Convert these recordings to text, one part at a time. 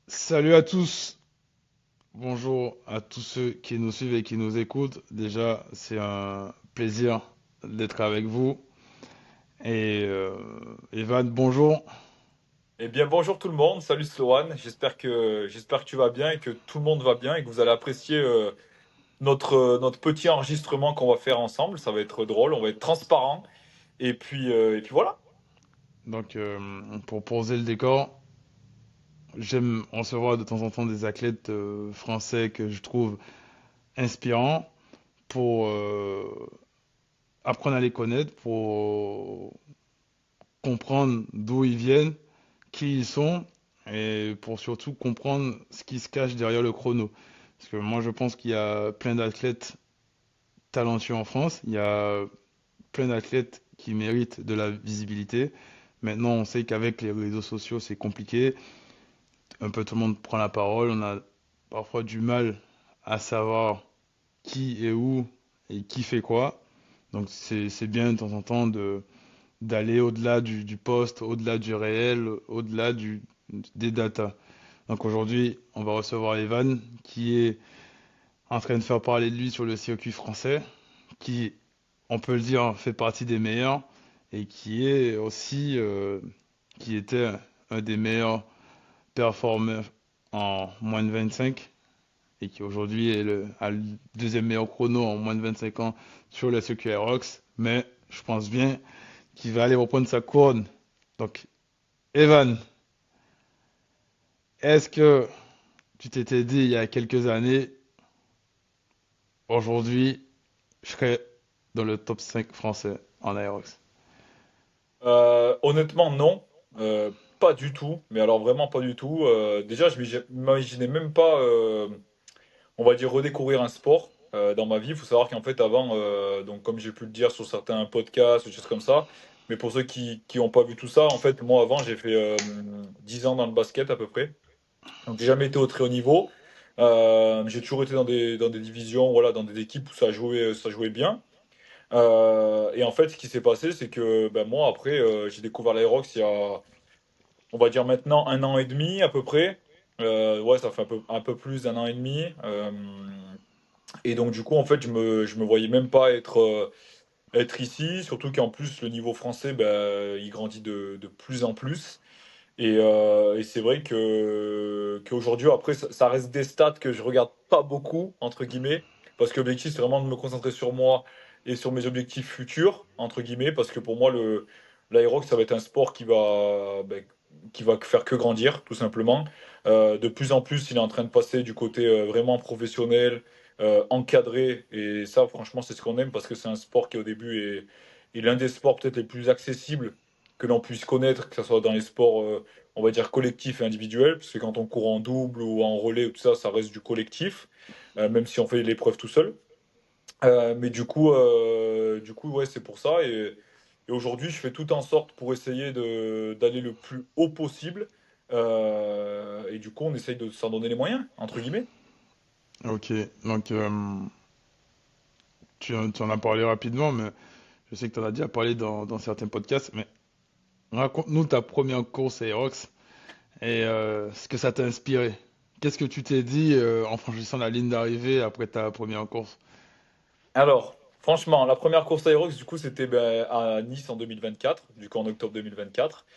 Salut à tous, bonjour à tous ceux qui nous suivent et qui nous écoutent. Déjà, c'est un plaisir d'être avec vous. Et Evan, bonjour. Eh bien, bonjour tout le monde. Salut Sloan. J'espère que tu vas bien et que tout le monde va bien et que vous allez apprécier notre petit enregistrement qu'on va faire ensemble. Ça va être drôle, on va être transparent. Et puis voilà. Donc, pour poser le décor, j'aime recevoir de temps en temps des athlètes français que je trouve inspirants pour apprendre à les connaître, pour comprendre d'où ils viennent, qui ils sont, et pour surtout comprendre ce qui se cache derrière le chrono. Parce que moi, je pense qu'il y a plein d'athlètes talentueux en France, il y a plein d'athlètes qui méritent de la visibilité. Maintenant, on sait qu'avec les réseaux sociaux, c'est compliqué. Un peu tout le monde prend la parole, on a parfois du mal à savoir qui est où et qui fait quoi. Donc c'est bien de temps en temps d'aller au-delà du poste, au-delà du réel, au-delà des datas. Donc aujourd'hui, on va recevoir Evan qui est en train de faire parler de lui sur le circuit français, qui, on peut le dire, fait partie des meilleurs et qui est aussi, qui était un des meilleurs performeurs en moins de 25 et qui aujourd'hui a le deuxième meilleur chrono en moins de 25 ans sur le circuit Aerox. Mais je pense bien qu'il va aller reprendre sa couronne. Donc, Evan, est-ce que tu t'étais dit il y a quelques années, aujourd'hui, je serais dans le top 5 français en Aerox? Honnêtement, non. Pas du tout. Mais alors vraiment pas du tout. Déjà, je m'imaginais même pas, on va dire, redécouvrir un sport dans ma vie. Il faut savoir qu'en fait, avant, donc comme j'ai pu le dire sur certains podcasts, ou des choses comme ça, mais pour ceux qui n'ont pas vu tout ça, en fait, moi, avant, j'ai fait 10 ans dans le basket à peu près. Donc, j'ai jamais été au très haut niveau. J'ai toujours été dans des divisions, voilà, dans des équipes où ça jouait bien. Et en fait, ce qui s'est passé, c'est que ben, moi, après, j'ai découvert l'Aerox il y a, on va dire maintenant, 1 an et demi à peu près. Ouais, ça fait un peu plus d'1 an et demi. Et donc, du coup, en fait, je me voyais même pas être ici, surtout qu'en plus, le niveau français, ben, il grandit de plus en plus. Et c'est vrai qu'aujourd'hui, après, ça reste des stats que je regarde pas beaucoup, entre guillemets, parce que l'objectif, c'est vraiment de me concentrer sur moi et sur mes objectifs futurs, entre guillemets, parce que pour moi, l'aérox, ça va être un sport qui va faire que grandir, tout simplement. De plus en plus, il est en train de passer du côté vraiment professionnel, encadré, et ça, franchement, c'est ce qu'on aime, parce que c'est un sport qui, au début, est l'un des sports peut-être les plus accessibles que l'on puisse connaître, que ce soit dans les sports on va dire collectif et individuel, parce que quand on court en double ou en relais ou tout ça, ça reste du collectif, même si on fait l'épreuve tout seul. Mais du coup, ouais, c'est pour ça. Et aujourd'hui, je fais tout en sorte pour essayer d'aller le plus haut possible. Et du coup, on essaye de s'en donner les moyens, entre guillemets. Ok, donc tu en as parlé rapidement, mais je sais que tu en as déjà parlé dans certains podcasts, mais raconte-nous ta première course Aerox et ce que ça t'a inspiré. Qu'est-ce que tu t'es dit en franchissant la ligne d'arrivée après ta première course? Alors, franchement, la première course Aerox, du coup, c'était ben, à Nice en 2024, du coup en octobre 2024.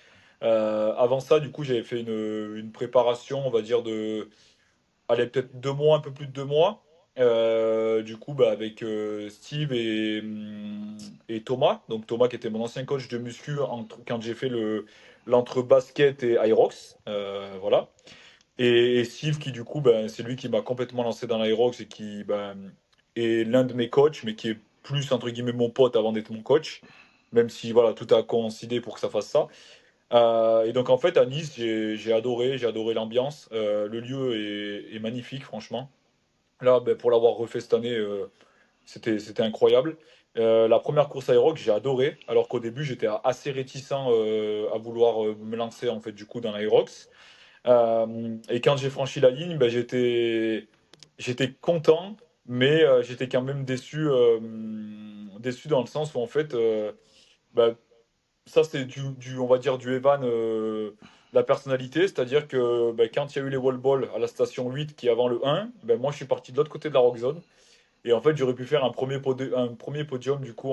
Avant ça, du coup, j'avais fait une préparation, on va dire, allez, peut-être 2 mois, un peu plus de 2 mois. Du coup, bah, avec Steve et Thomas. Donc Thomas qui était mon ancien coach de muscu quand j'ai fait l'entre basket et Aerox. Voilà. Et Steve qui du coup, ben, c'est lui qui m'a complètement lancé dans l'Aerox et qui ben, est l'un de mes coachs, mais qui est plus entre guillemets mon pote avant d'être mon coach. Même si voilà, tout a coïncidé pour que ça fasse ça. Et donc en fait à Nice, j'ai adoré l'ambiance. Le lieu est magnifique, franchement. Là, ben, pour l'avoir refait cette année, c'était incroyable. La première course aéroque, j'ai adoré, alors qu'au début j'étais assez réticent à vouloir me lancer en fait du coup dans l'aérox. Et quand j'ai franchi la ligne, ben, j'étais content, mais j'étais quand même déçu dans le sens où en fait, ben, ça, c'est on va dire, du Evan la personnalité, c'est-à-dire que ben, quand il y a eu les wall balls à la station 8 qui est avant le 1, ben, moi je suis parti de l'autre côté de la rock zone. Et en fait, j'aurais pu faire un premier podium du coup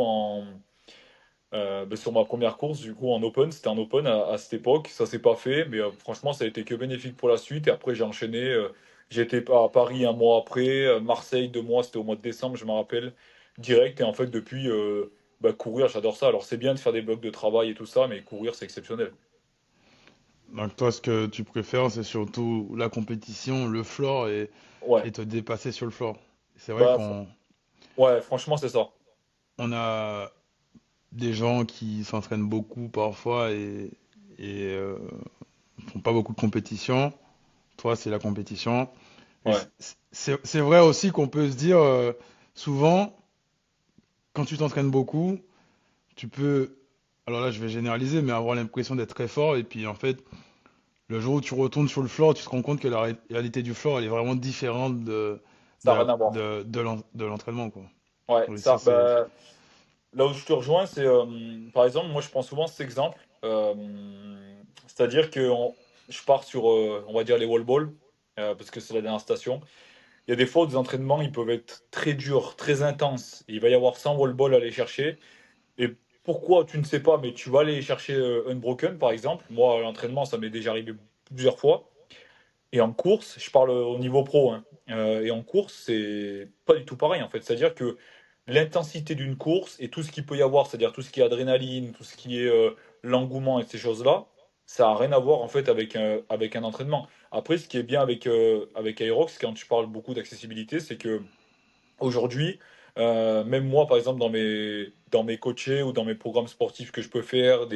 ben, sur ma première course, du coup en open. C'était un open à cette époque. Ça s'est pas fait, mais franchement, ça a été que bénéfique pour la suite. Et après, j'ai enchaîné. J'ai été à Paris un mois après, Marseille 2 mois, c'était au mois de décembre, je me rappelle, direct. Et en fait, depuis, ben, courir, j'adore ça. Alors, c'est bien de faire des blocs de travail et tout ça, mais courir, c'est exceptionnel. Donc toi, ce que tu préfères, c'est surtout la compétition, le floor Ouais, et te dépasser sur le floor. C'est vrai bah, ouais, franchement, c'est ça. on a des gens qui s'entraînent beaucoup parfois et font pas beaucoup de compétition. Toi, c'est la compétition. Mais Ouais, c'est vrai aussi qu'on peut se dire souvent, quand tu t'entraînes beaucoup, tu peux, alors là je vais généraliser, mais avoir l'impression d'être très fort. Et puis en fait, le jour où tu retournes sur le floor, tu te rends compte que la réalité du floor, elle est vraiment différente ça n'a rien à voir. de l'entraînement, quoi. Ouais, Et ça, ça, c'est... bah, là où je te rejoins, c'est, par exemple, moi, je prends souvent cet exemple. C'est-à-dire que je pars sur, on va dire, les wall balls, parce que c'est la dernière station. Il y a des fois où des entraînements, ils peuvent être très durs, très intenses. Il va y avoir 100 wall balls à aller chercher. Et pourquoi, tu ne sais pas, mais tu vas aller chercher Unbroken, par exemple. Moi, à l'entraînement, ça m'est déjà arrivé plusieurs fois. Et en course, je parle au niveau pro, hein, et en course, c'est pas du tout pareil, en fait. C'est-à-dire que l'intensité d'une course et tout ce qu'il peut y avoir, c'est-à-dire tout ce qui est adrénaline, tout ce qui est l'engouement et ces choses-là, ça a rien à voir, en fait, avec un entraînement. Après, ce qui est bien avec Aerox, quand tu parles beaucoup d'accessibilité, c'est que aujourd'hui, même moi, par exemple, dans mes coachés ou dans mes programmes sportifs que je peux faire,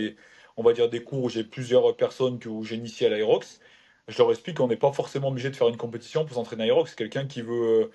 on va dire des cours où j'ai plusieurs personnes où j'initie à l'Aerox, je leur explique qu'on n'est pas forcément obligé de faire une compétition pour s'entraîner à l'Aerox. Quelqu'un qui veut,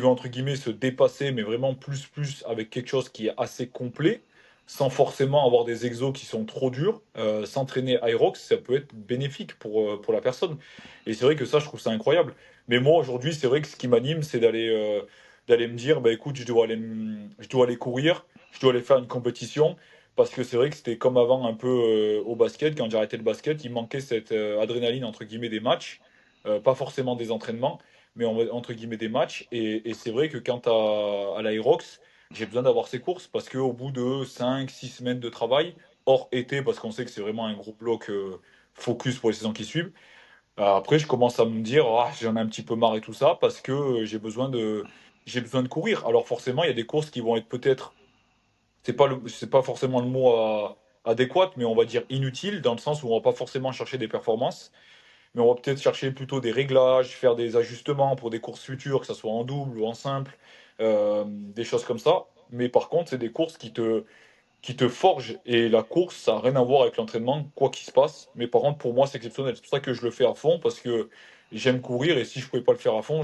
entre guillemets, se dépasser, mais vraiment plus, avec quelque chose qui est assez complet, sans forcément avoir des exos qui sont trop durs, s'entraîner à Aerox, ça peut être bénéfique pour la personne. Et c'est vrai que ça, je trouve ça incroyable. Mais moi, aujourd'hui, c'est vrai que ce qui m'anime, c'est d'aller me dire, bah écoute, je dois aller courir, je dois aller faire une compétition, parce que c'est vrai que c'était comme avant un peu au basket, quand j'ai arrêté le basket, il manquait cette adrénaline, entre guillemets, des matchs, pas forcément des entraînements, mais entre guillemets des matchs, et c'est vrai que quant à l'Aerox, j'ai besoin d'avoir ces courses, parce qu'au bout de 5 6 semaines de travail, hors été, parce qu'on sait que c'est vraiment un gros bloc focus pour les saisons qui suivent, après, je commence à me dire, ah, j'en ai un petit peu marre et tout ça, parce que j'ai besoin de courir. Alors forcément, il y a des courses qui vont être peut-être, c'est pas forcément le mot adéquat, mais on va dire inutile, dans le sens où on va pas forcément chercher des performances, mais on va peut-être chercher plutôt des réglages, faire des ajustements pour des courses futures, que ce soit en double ou en simple, des choses comme ça. Mais par contre, c'est des courses qui te forge. Et la course, ça n'a rien à voir avec l'entraînement, quoi qu'il se passe. Mais par contre, pour moi, c'est exceptionnel. C'est pour ça que je le fais à fond, parce que j'aime courir. Et si je ne pouvais pas le faire à fond,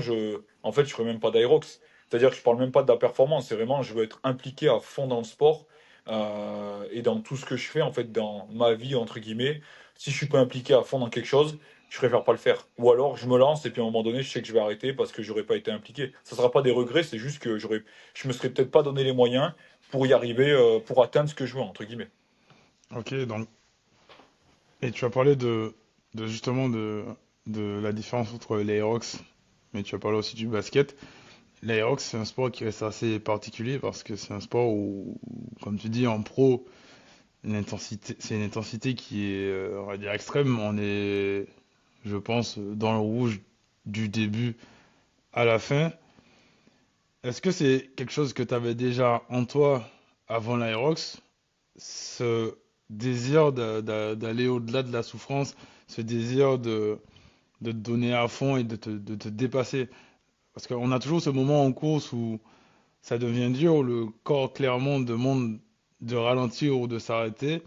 en fait, je ne ferais même pas d'Aerox. C'est-à-dire que je ne parle même pas de la performance. C'est vraiment, je veux être impliqué à fond dans le sport et dans tout ce que je fais, en fait, dans ma vie, entre guillemets. Si je ne suis pas impliqué à fond dans quelque chose, je préfère pas le faire. Ou alors, je me lance et puis à un moment donné, je sais que je vais arrêter parce que j'aurais pas été impliqué. Ça ne sera pas des regrets, c'est juste que je me serais peut-être pas donné les moyens pour y arriver, pour atteindre ce que je veux, entre guillemets. Ok, donc... Et tu as parlé de justement de la différence entre l'Aerox, mais tu as parlé aussi du basket. L'Aerox, c'est un sport qui reste assez particulier parce que c'est un sport où, comme tu dis, en pro, c'est une intensité qui est, on va dire, extrême. On est, je pense, dans le rouge du début à la fin. Est-ce que c'est quelque chose que tu avais déjà en toi avant l'Aerox, ce désir d'aller au-delà de la souffrance, ce désir de te donner à fond et de te dépasser? Parce qu'on a toujours ce moment en course où ça devient dur, où le corps clairement demande de ralentir ou de s'arrêter.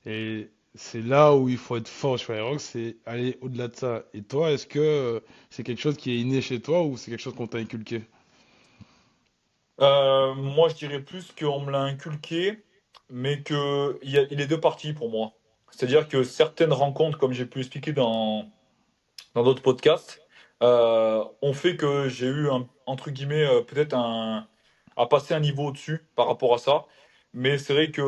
Et c'est là où il faut être fort sur Aerox, c'est aller au-delà de ça. Et toi, est-ce que c'est quelque chose qui est inné chez toi ou c'est quelque chose qu'on t'a inculqué? Moi, je dirais plus qu'on me l'a inculqué, mais qu'il est deux parties pour moi. C'est-à-dire que certaines rencontres, comme j'ai pu expliquer dans d'autres podcasts, ont fait que j'ai eu, entre guillemets, peut-être à passer un niveau au-dessus par rapport à ça. Mais c'est vrai que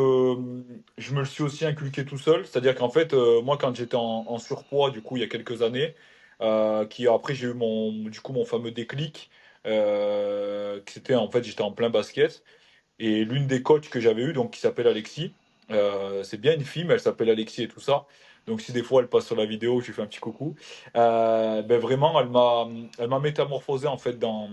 je me le suis aussi inculqué tout seul. C'est-à-dire qu'en fait, moi, quand j'étais en surpoids, du coup, il y a quelques années, après, j'ai eu mon fameux déclic, que c'était en fait, j'étais en plein basket. Et l'une des coachs que j'avais eu, donc qui s'appelle Alexis, c'est bien une fille, mais elle s'appelle Alexis et tout ça. Donc si des fois elle passe sur la vidéo, je lui fais un petit coucou. Ben vraiment, elle m'a métamorphosé en fait dans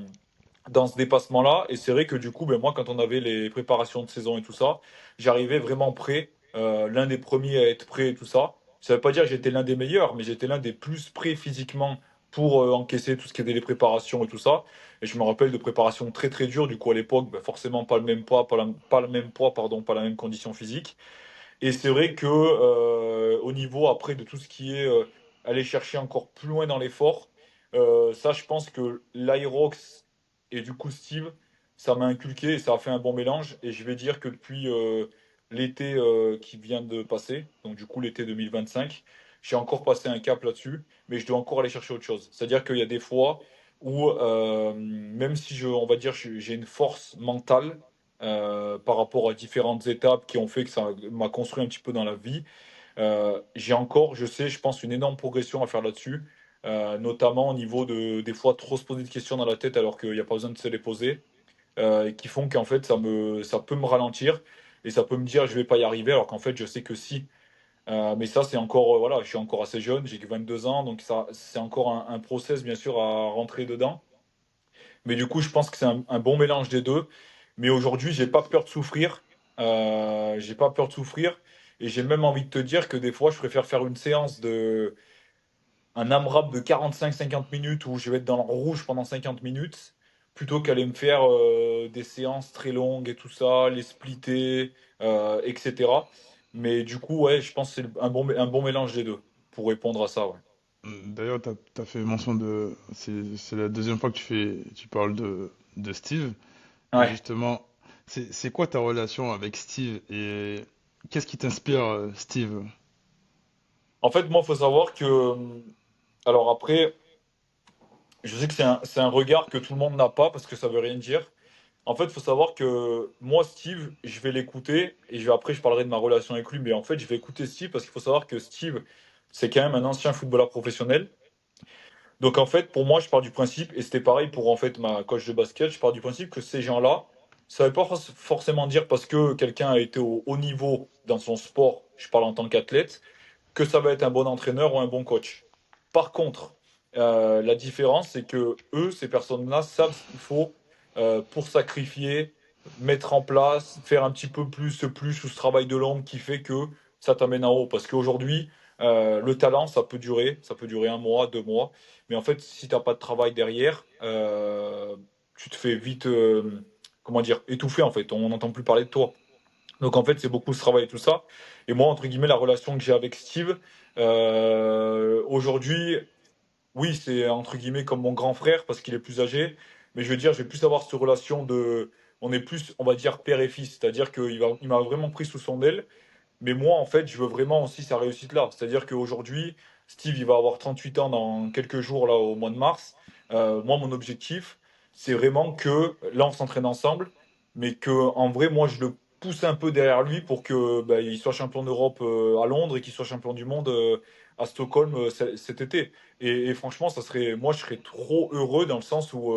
ce dépassement-là. Et c'est vrai que du coup, ben moi, quand on avait les préparations de saison et tout ça, j'arrivais vraiment prêt, l'un des premiers à être prêt et tout ça. Ça veut pas dire que j'étais l'un des meilleurs, mais j'étais l'un des plus prêts physiquement pour encaisser tout ce qui était les préparations et tout ça. Et je me rappelle de préparations très très dures. Du coup, à l'époque, ben forcément pas le même poids, pas le même poids, pardon, pas la même condition physique. Et c'est vrai que au niveau après de tout ce qui est aller chercher encore plus loin dans l'effort, ça je pense que l'Aerox et du coup Steve, ça m'a inculqué et ça a fait un bon mélange. Et je vais dire que depuis l'été qui vient de passer, donc du coup l'été 2025, j'ai encore passé un cap là-dessus, mais je dois encore aller chercher autre chose. C'est-à-dire qu'il y a des fois où même si on va dire, j'ai une force mentale par rapport à différentes étapes qui ont fait que ça m'a construit un petit peu dans la vie. J'ai encore, je sais, je pense, une énorme progression à faire là-dessus, notamment au niveau de, des fois, trop se poser de questions dans la tête alors qu'il n'y a pas besoin de se les poser, et qui font qu'en fait, ça peut me ralentir et ça peut me dire je vais pas y arriver alors qu'en fait, je sais que si. Mais ça, c'est encore, voilà, je suis encore assez jeune, j'ai que 22 ans, donc ça, c'est encore un process, bien sûr, à rentrer dedans. Mais du coup, je pense que c'est un bon mélange des deux. Mais aujourd'hui, j'ai pas peur de souffrir. J'ai pas peur de souffrir. Et j'ai même envie de te dire que des fois, je préfère faire une séance un AMRAP de 45-50 minutes où je vais être dans le rouge pendant 50 minutes plutôt qu'aller me faire des séances très longues et tout ça, les splitter, etc. Mais du coup, ouais, je pense que c'est un bon mélange des deux pour répondre à ça, ouais. D'ailleurs, t'as fait mention de... C'est la deuxième fois que tu parles de Steve. Et Ouais. justement, c'est quoi ta relation avec Steve et qu'est-ce qui t'inspire, Steve? En fait, moi, il faut savoir que, alors après, je sais que c'est un regard que tout le monde n'a pas parce que ça veut rien dire. En fait, il faut savoir que moi, Steve, je vais l'écouter et après, je parlerai de ma relation avec lui. Mais en fait, je vais écouter Steve parce qu'il faut savoir que Steve, c'est quand même un ancien footballeur professionnel. Donc, en fait, pour moi, je pars du principe, et c'était pareil pour en fait ma coach de basket, je pars du principe que ces gens-là, ça ne veut pas forcément dire parce que quelqu'un a été au haut niveau dans son sport, je parle en tant qu'athlète, que ça va être un bon entraîneur ou un bon coach. Par contre, la différence, c'est que eux, ces personnes-là, savent ce qu'il faut pour sacrifier, mettre en place, faire un petit peu plus ou ce travail de l'ombre qui fait que ça t'amène en haut. Parce qu'aujourd'hui, le talent, ça peut durer un mois, 2 mois, mais en fait, si t'as pas de travail derrière, tu te fais vite, comment dire, étouffer en fait. On n'entend plus parler de toi. Donc en fait, c'est beaucoup ce travail et tout ça. Et moi, entre guillemets, la relation que j'ai avec Steve, aujourd'hui, oui, c'est entre guillemets comme mon grand frère parce qu'il est plus âgé. Mais je veux dire, je vais plus avoir cette relation de. On est plus, on va dire, père et fils. C'est-à-dire il m'a vraiment pris sous son aile. Mais moi, en fait, je veux vraiment aussi sa réussite là. C'est-à-dire qu'aujourd'hui, Steve, il va avoir 38 ans dans quelques jours, là, au mois de mars. Moi, mon objectif, c'est vraiment que là, on s'entraîne ensemble, mais que en vrai, moi, je le pousse un peu derrière lui pour que bah, il soit champion d'Europe à Londres et qu'il soit champion du monde à Stockholm cet été. Et franchement, moi, je serais trop heureux dans le sens où,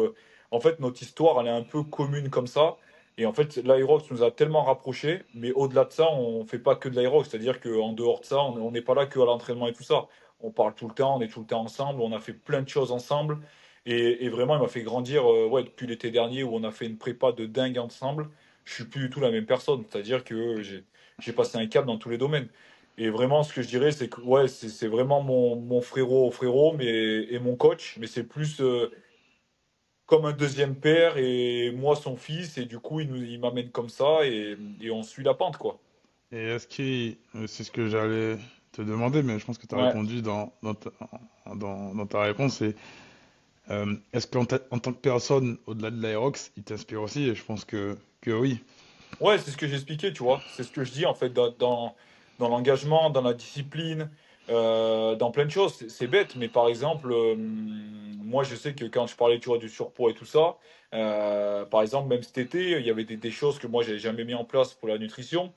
en fait, notre histoire, elle est un peu commune comme ça. Et en fait, l'Aerox nous a tellement rapprochés, mais au-delà de ça, on fait pas que de l'Aerox. C'est-à-dire qu'en dehors de ça, on n'est pas là que à l'entraînement et tout ça. On parle tout le temps, on est tout le temps ensemble, on a fait plein de choses ensemble. Et vraiment, il m'a fait grandir ouais, depuis l'été dernier où on a fait une prépa de dingue ensemble. Je suis plus du tout la même personne. C'est-à-dire que j'ai passé un cap dans tous les domaines. Et vraiment, ce que je dirais, c'est que ouais, c'est vraiment mon frérot et mon coach, mais c'est plus comme un deuxième père et moi son fils et du coup il m'amène comme ça et on suit la pente quoi. Et c'est ce que j'allais te demander, mais je pense que tu as Ouais. répondu dans ta réponse. Est-ce en tant que personne, au-delà de l'Aerox, il t'inspire aussi? Et je pense que oui. Ouais, c'est ce que j'expliquais, tu vois. C'est ce que je dis en fait dans l'engagement, dans la discipline, dans plein de choses. C'est bête, mais par exemple, moi, je sais que quand je parlais, tu vois, du surpoids et tout ça, par exemple, même cet été, il y avait des choses que moi, j'avais jamais mis en place pour la nutrition.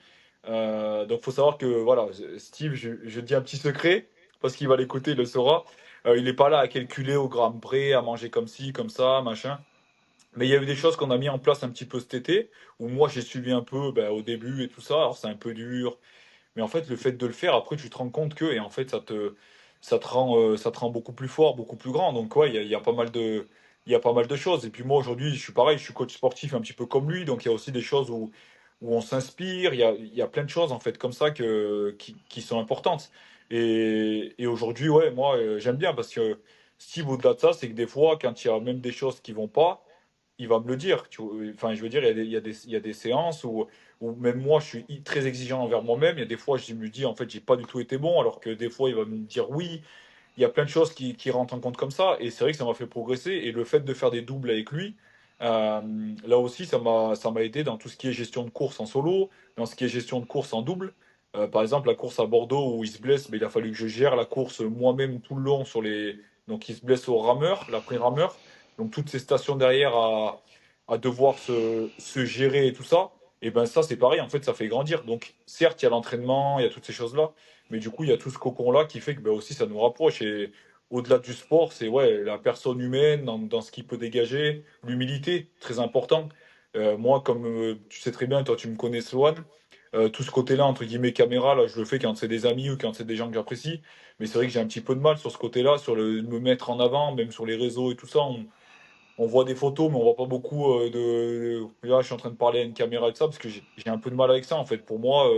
Donc, faut savoir que, voilà, Steve, je dis un petit secret, parce qu'il va l'écouter, il le saura. Il n'est pas là à calculer au gramme près, à manger comme ci, comme ça, machin. Mais il y a eu des choses qu'on a mis en place un petit peu cet été, où moi, j'ai suivi un peu, ben, au début et tout ça. Alors, c'est un peu dur, mais en fait, le fait de le faire, après, tu te rends compte que, et en fait, ça te rend beaucoup plus fort, beaucoup plus grand. Donc, ouais, il y a pas mal il y a pas mal de choses. Et puis moi, aujourd'hui, je suis pareil, je suis coach sportif un petit peu comme lui. Donc, il y a aussi des choses où on s'inspire. Il y a plein de choses, en fait, comme ça qui sont importantes. Et aujourd'hui, ouais, moi, j'aime bien parce que Steve, au-delà de ça, c'est que des fois, quand il y a même des choses qui vont pas, il va me le dire. Enfin, je veux dire, il y a des séances où même moi, je suis très exigeant envers moi-même. Il y a des fois, je me dis, en fait, j'ai pas du tout été bon, alors que des fois, il va me dire oui. Il y a plein de choses qui rentrent en compte comme ça. Et c'est vrai que ça m'a fait progresser. Et le fait de faire des doubles avec lui, euh, là aussi, ça m'a aidé dans tout ce qui est gestion de course en solo, dans ce qui est gestion de course en double. Par exemple, la course à Bordeaux où il se blesse, mais il a fallu que je gère la course moi-même tout le long sur les. Donc, il se blesse au rameur, l'après-rameur. Donc, toutes ces stations derrière à devoir se gérer et tout ça. Et ben, ça, c'est pareil. En fait, ça fait grandir. Donc, certes, il y a l'entraînement, il y a toutes ces choses-là. Mais du coup, il y a tout ce cocon-là qui fait que ben, aussi ça nous rapproche. Et au-delà du sport, c'est ouais, la personne humaine dans ce qu'il peut dégager, l'humilité, très important. Moi, comme tu sais très bien, toi tu me connais, Sloane, tout ce côté-là, entre guillemets, caméra, là, je le fais quand c'est des amis ou quand c'est des gens que j'apprécie. Mais c'est vrai que j'ai un petit peu de mal sur ce côté-là, sur de me mettre en avant, même sur les réseaux et tout ça. On voit des photos, mais on voit pas beaucoup Là, je suis en train de parler à une caméra et tout ça, parce que j'ai un peu de mal avec ça, en fait. Pour moi,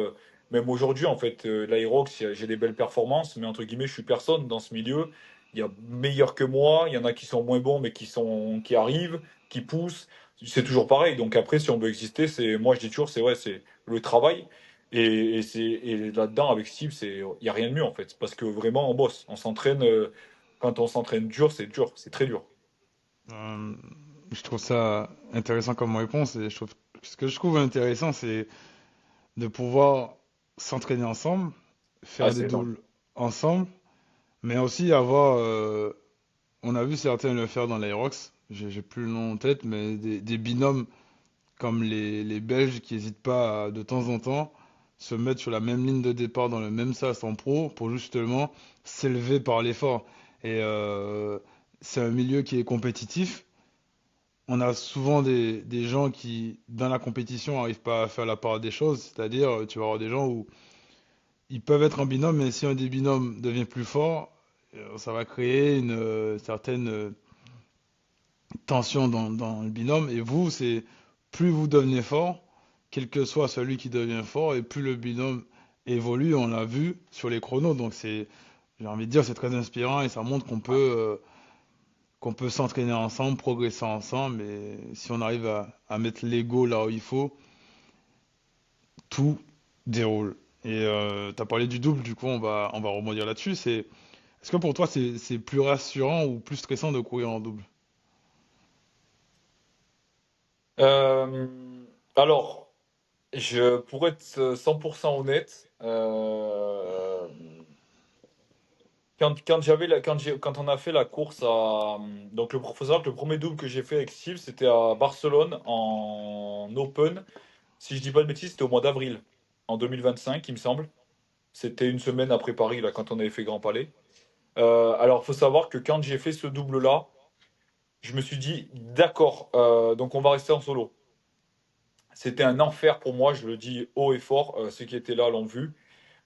même aujourd'hui, en fait, l'Aerox, j'ai des belles performances, mais entre guillemets, je suis personne dans ce milieu. Il y a meilleurs que moi, il y en a qui sont moins bons, mais qui arrivent, qui poussent. C'est toujours pareil. Donc après, si on veut exister, moi, je dis toujours, c'est ouais, c'est le travail. Et là-dedans, avec Steve, il y a rien de mieux, en fait. Parce que vraiment, on bosse. On s'entraîne, quand on s'entraîne dur, c'est très dur. Euh, je trouve ça intéressant comme réponse et ce que je trouve intéressant, c'est de pouvoir s'entraîner ensemble, Ah, faire des c'est énorme. doubles ensemble, mais aussi avoir, on a vu certains le faire dans l'Aerox, j'ai plus le nom en tête, mais des binômes comme les Belges qui n'hésitent pas de temps en temps se mettre sur la même ligne de départ dans le même sas en pro pour justement s'élever par l'effort. Et c'est un milieu qui est compétitif. On a souvent des gens qui, dans la compétition, n'arrivent pas à faire la part des choses. C'est-à-dire, tu vas avoir des gens où ils peuvent être en binôme, mais si un des binômes devient plus fort, ça va créer une certaine tension dans le binôme. Et vous, c'est plus vous devenez fort, quel que soit celui qui devient fort, et plus le binôme évolue. On l'a vu sur les chronos. Donc j'ai envie de dire, c'est très inspirant et ça montre qu'on peut s'entraîner ensemble, progresser ensemble. Et si on arrive à mettre l'ego là où il faut, tout déroule. Et tu as parlé du double, du coup, on va rebondir là-dessus. Est-ce que pour toi, c'est plus rassurant ou plus stressant de courir en double? Alors, pour être 100% honnête, quand on a fait la course à. Donc, faut savoir que le premier double que j'ai fait avec Steve, c'était à Barcelone en Open. Si je dis pas de bêtises, c'était au mois d'avril, en 2025, il me semble. C'était une semaine après Paris, là, quand on avait fait Grand Palais. Alors, faut savoir que quand j'ai fait ce double-là, je me suis dit, d'accord, donc on va rester en solo. C'était un enfer pour moi, je le dis haut et fort. Ceux qui étaient là l'ont vu.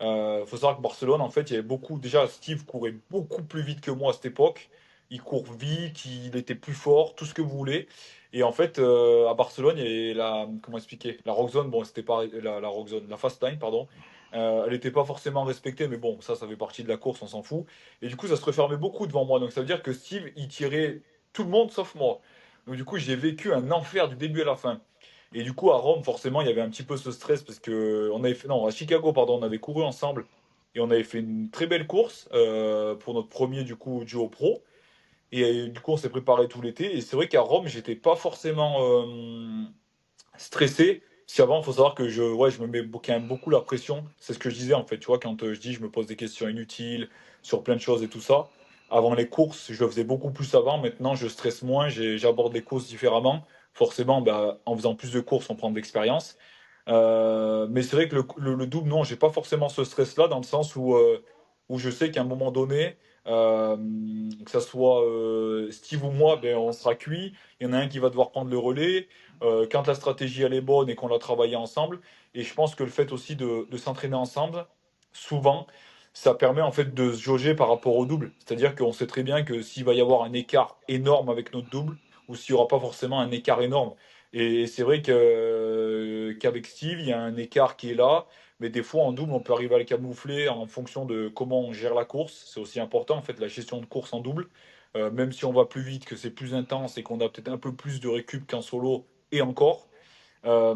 Faut savoir que Barcelone, en fait, il y avait beaucoup. Déjà, Steve courait beaucoup plus vite que moi à cette époque. Il court vite, il était plus fort, tout ce que vous voulez. Et en fait, à Barcelone, il y avait la. Comment expliquer? La Rock Zone, bon, c'était pas la Rock Zone, la Fast Line, pardon. Elle n'était pas forcément respectée, mais bon, ça fait partie de la course, on s'en fout. Et du coup, ça se refermait beaucoup devant moi. Donc ça veut dire que Steve, il tirait tout le monde sauf moi. Donc du coup, j'ai vécu un enfer du début à la fin. Et du coup, à Rome, forcément, il y avait un petit peu ce stress parce que on avait fait, non, à Chicago, pardon, on avait couru ensemble et on avait fait une très belle course pour notre premier du coup duo pro. Et du coup, on s'est préparé tout l'été. Et c'est vrai qu'à Rome, j'étais pas forcément stressé. Si avant, il faut savoir que ouais, je me mets quand même beaucoup la pression. C'est ce que je disais en fait. Tu vois, quand je dis, je me pose des questions inutiles sur plein de choses et tout ça. Avant les courses, je le faisais beaucoup plus avant. Maintenant, je stresse moins, j'aborde les courses différemment. Forcément, bah, en faisant plus de courses, on prend de l'expérience. Mais c'est vrai que le double, non, j'ai pas forcément ce stress-là, dans le sens où je sais qu'à un moment donné, euh, que ça soit Steve ou moi, ben, on sera cuit. Il y en a un qui va devoir prendre le relais. Quand la stratégie elle est bonne et qu'on l'a travaillé ensemble. Et je pense que le fait aussi de s'entraîner ensemble, souvent, ça permet en fait de se jauger par rapport au double. C'est-à-dire qu'on sait très bien que s'il va y avoir un écart énorme avec notre double, ou s'il n'y aura pas forcément un écart énorme. Et c'est vrai qu'avec Steve, il y a un écart qui est là, mais des fois en double, on peut arriver à le camoufler en fonction de comment on gère la course. C'est aussi important, en fait, la gestion de course en double. Même si on va plus vite, que c'est plus intense et qu'on a peut-être un peu plus de récup qu'en solo, et encore, euh,